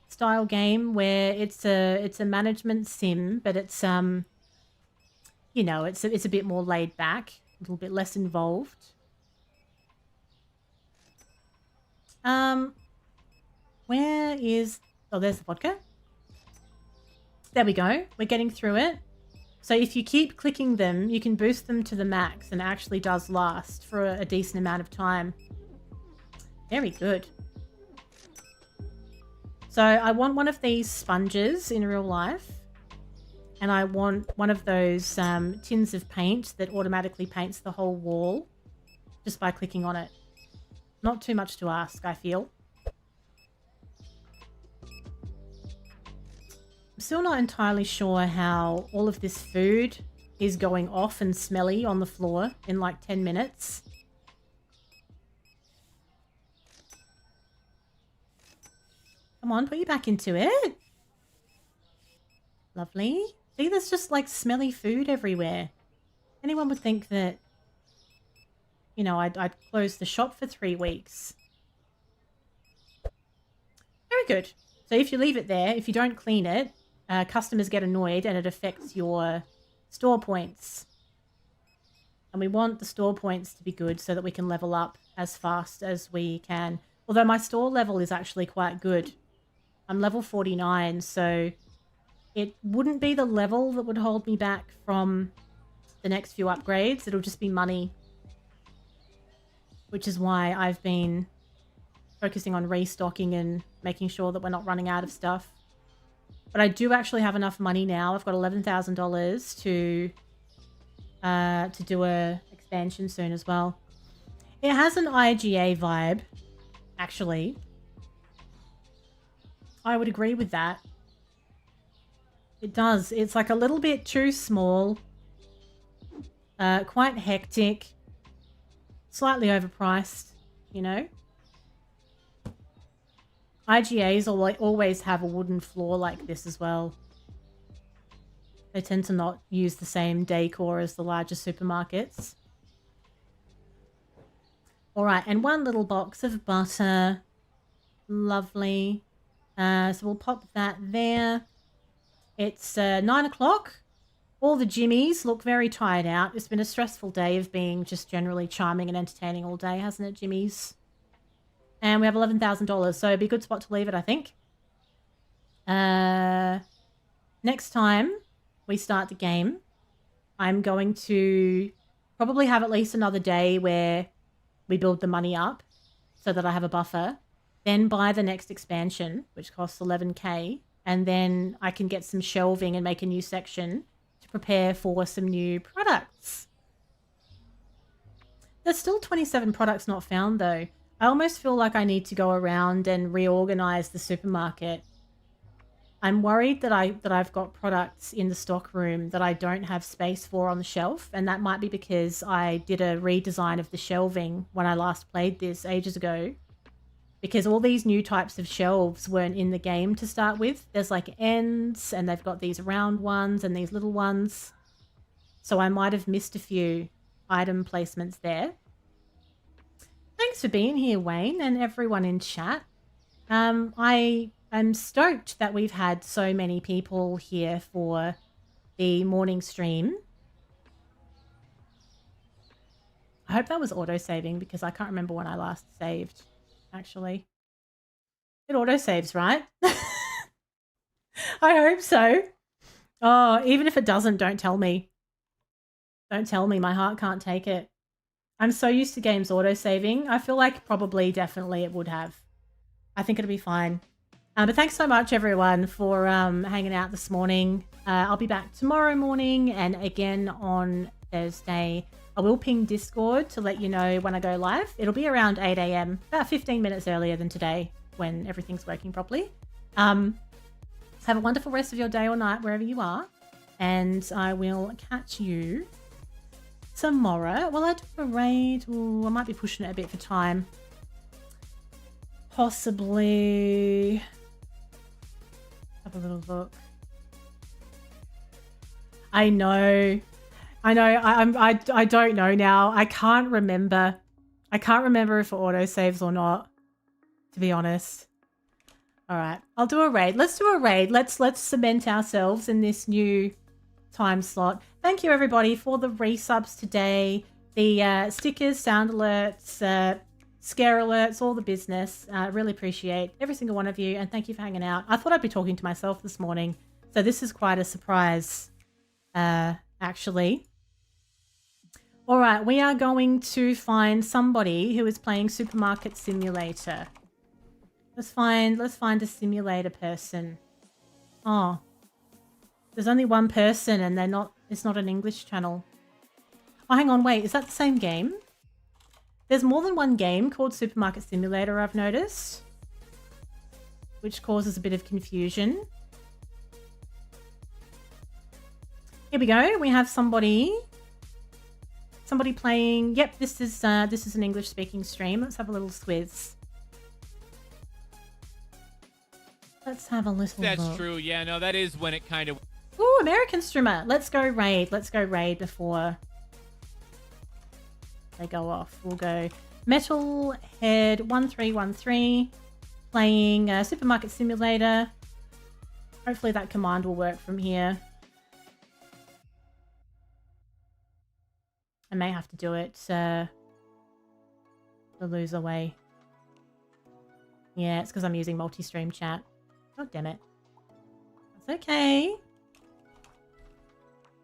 style game where it's a management sim, but it's you know, it's a bit more laid back, a little bit less involved. Where is... Oh, there's the vodka. There we go. We're getting through it. So if you keep clicking them, you can boost them to the max, and it actually does last for a decent amount of time. Very good. So I want one of these sponges in real life, and I want one of those tins of paint that automatically paints the whole wall just by clicking on it. Not too much to ask, I feel. I'm still not entirely sure how all of this food is going off and smelly on the floor in like 10 minutes. Come on, put you back into it. Lovely. See, there's just like smelly food everywhere. Anyone would think that, you know, I'd close the shop for 3 weeks. Very good. So if you leave it there, if you don't clean it, customers get annoyed and it affects your store points. And we want the store points to be good so that we can level up as fast as we can. Although my store level is actually quite good. I'm level 49, so it wouldn't be the level that would hold me back from the next few upgrades. It'll just be money. Which is why I've been focusing on restocking and making sure that we're not running out of stuff. But I do actually have enough money now. I've got $11,000 to do a expansion soon as well. It has an IGA vibe, actually. I would agree with that. It does. It's like a little bit too small. Quite hectic. Slightly overpriced, you know? IGAs always have a wooden floor like this as well. They tend to not use the same decor as the larger supermarkets. Alright, and one little box of butter. Lovely. So we'll pop that there. It's 9 o'clock. All the Jimmies look very tired out. It's been a stressful day of being just generally charming and entertaining all day, hasn't it, Jimmies? And we have $11,000, so it'd be a good spot to leave it, I think. Next time we start the game, I'm going to probably have at least another day where we build the money up so that I have a buffer. Then buy the next expansion, which costs 11k, and then I can get some shelving and make a new section to prepare for some new products. There's still 27 products not found though. I almost feel like I need to go around and reorganize the supermarket. I'm worried that I've got products in the stock room that I don't have space for on the shelf, and that might be because I did a redesign of the shelving when I last played this ages ago. Because all these new types of shelves weren't in the game to start with. There's like ends, and they've got these round ones and these little ones. So I might have missed a few item placements there. Thanks for being here, Wayne, and everyone in chat. I am stoked that we've had so many people here for the morning stream. I hope that was auto-saving because I can't remember when I last saved. Actually, it auto-saves, right? I hope so. Oh, even if it doesn't, don't tell me. Don't tell me. My heart can't take it. I'm so used to games auto-saving. I feel like probably, definitely it would have. I think it'll be fine. But thanks so much, everyone, for hanging out this morning. I'll be back tomorrow morning and again on Thursday. I will ping Discord to let you know when I go live. It'll be around 8 a.m, about 15 minutes earlier than today when everything's working properly. Have a wonderful rest of your day or night wherever you are. And I will catch you tomorrow. Will I do a raid? Ooh, I might be pushing it a bit for time. Possibly. Have a little look. I know. I don't know now. I can't remember. I can't remember if it auto saves or not, to be honest. All right, I'll do a raid. Let's do a raid. Let's cement ourselves in this new time slot. Thank you everybody for the resubs today. The stickers, sound alerts, scare alerts, all the business. Really appreciate every single one of you, and thank you for hanging out. I thought I'd be talking to myself this morning, so this is quite a surprise, actually. All right, we are going to find somebody who is playing Supermarket Simulator. Let's find a simulator person. Oh, there's only one person, and it's not an English channel. Oh, hang on, wait, is that the same game? There's more than one game called Supermarket Simulator, I've noticed, which causes a bit of confusion. Here we go. We have somebody playing. Yep, this is an English-speaking stream. Let's have a little squiz. Let's have a little look. That's true. Yeah, no, that is when it kind of... Ooh, American streamer. Let's go raid. Let's go raid before they go off. We'll go Metalhead1313 playing Supermarket Simulator. Hopefully that command will work from here. I may have to do it the loser way. Yeah, it's because I'm using multi-stream chat. God damn it. That's okay. I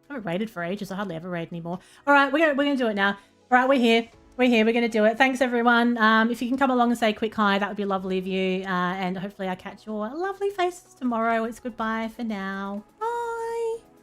haven't raided for ages. I hardly ever raid anymore. All right, we're gonna do it now. All right, we're here. We're here. We're gonna do it. Thanks everyone. If you can come along and say a quick hi, that would be lovely of you. And hopefully I catch your lovely faces tomorrow. It's goodbye for now.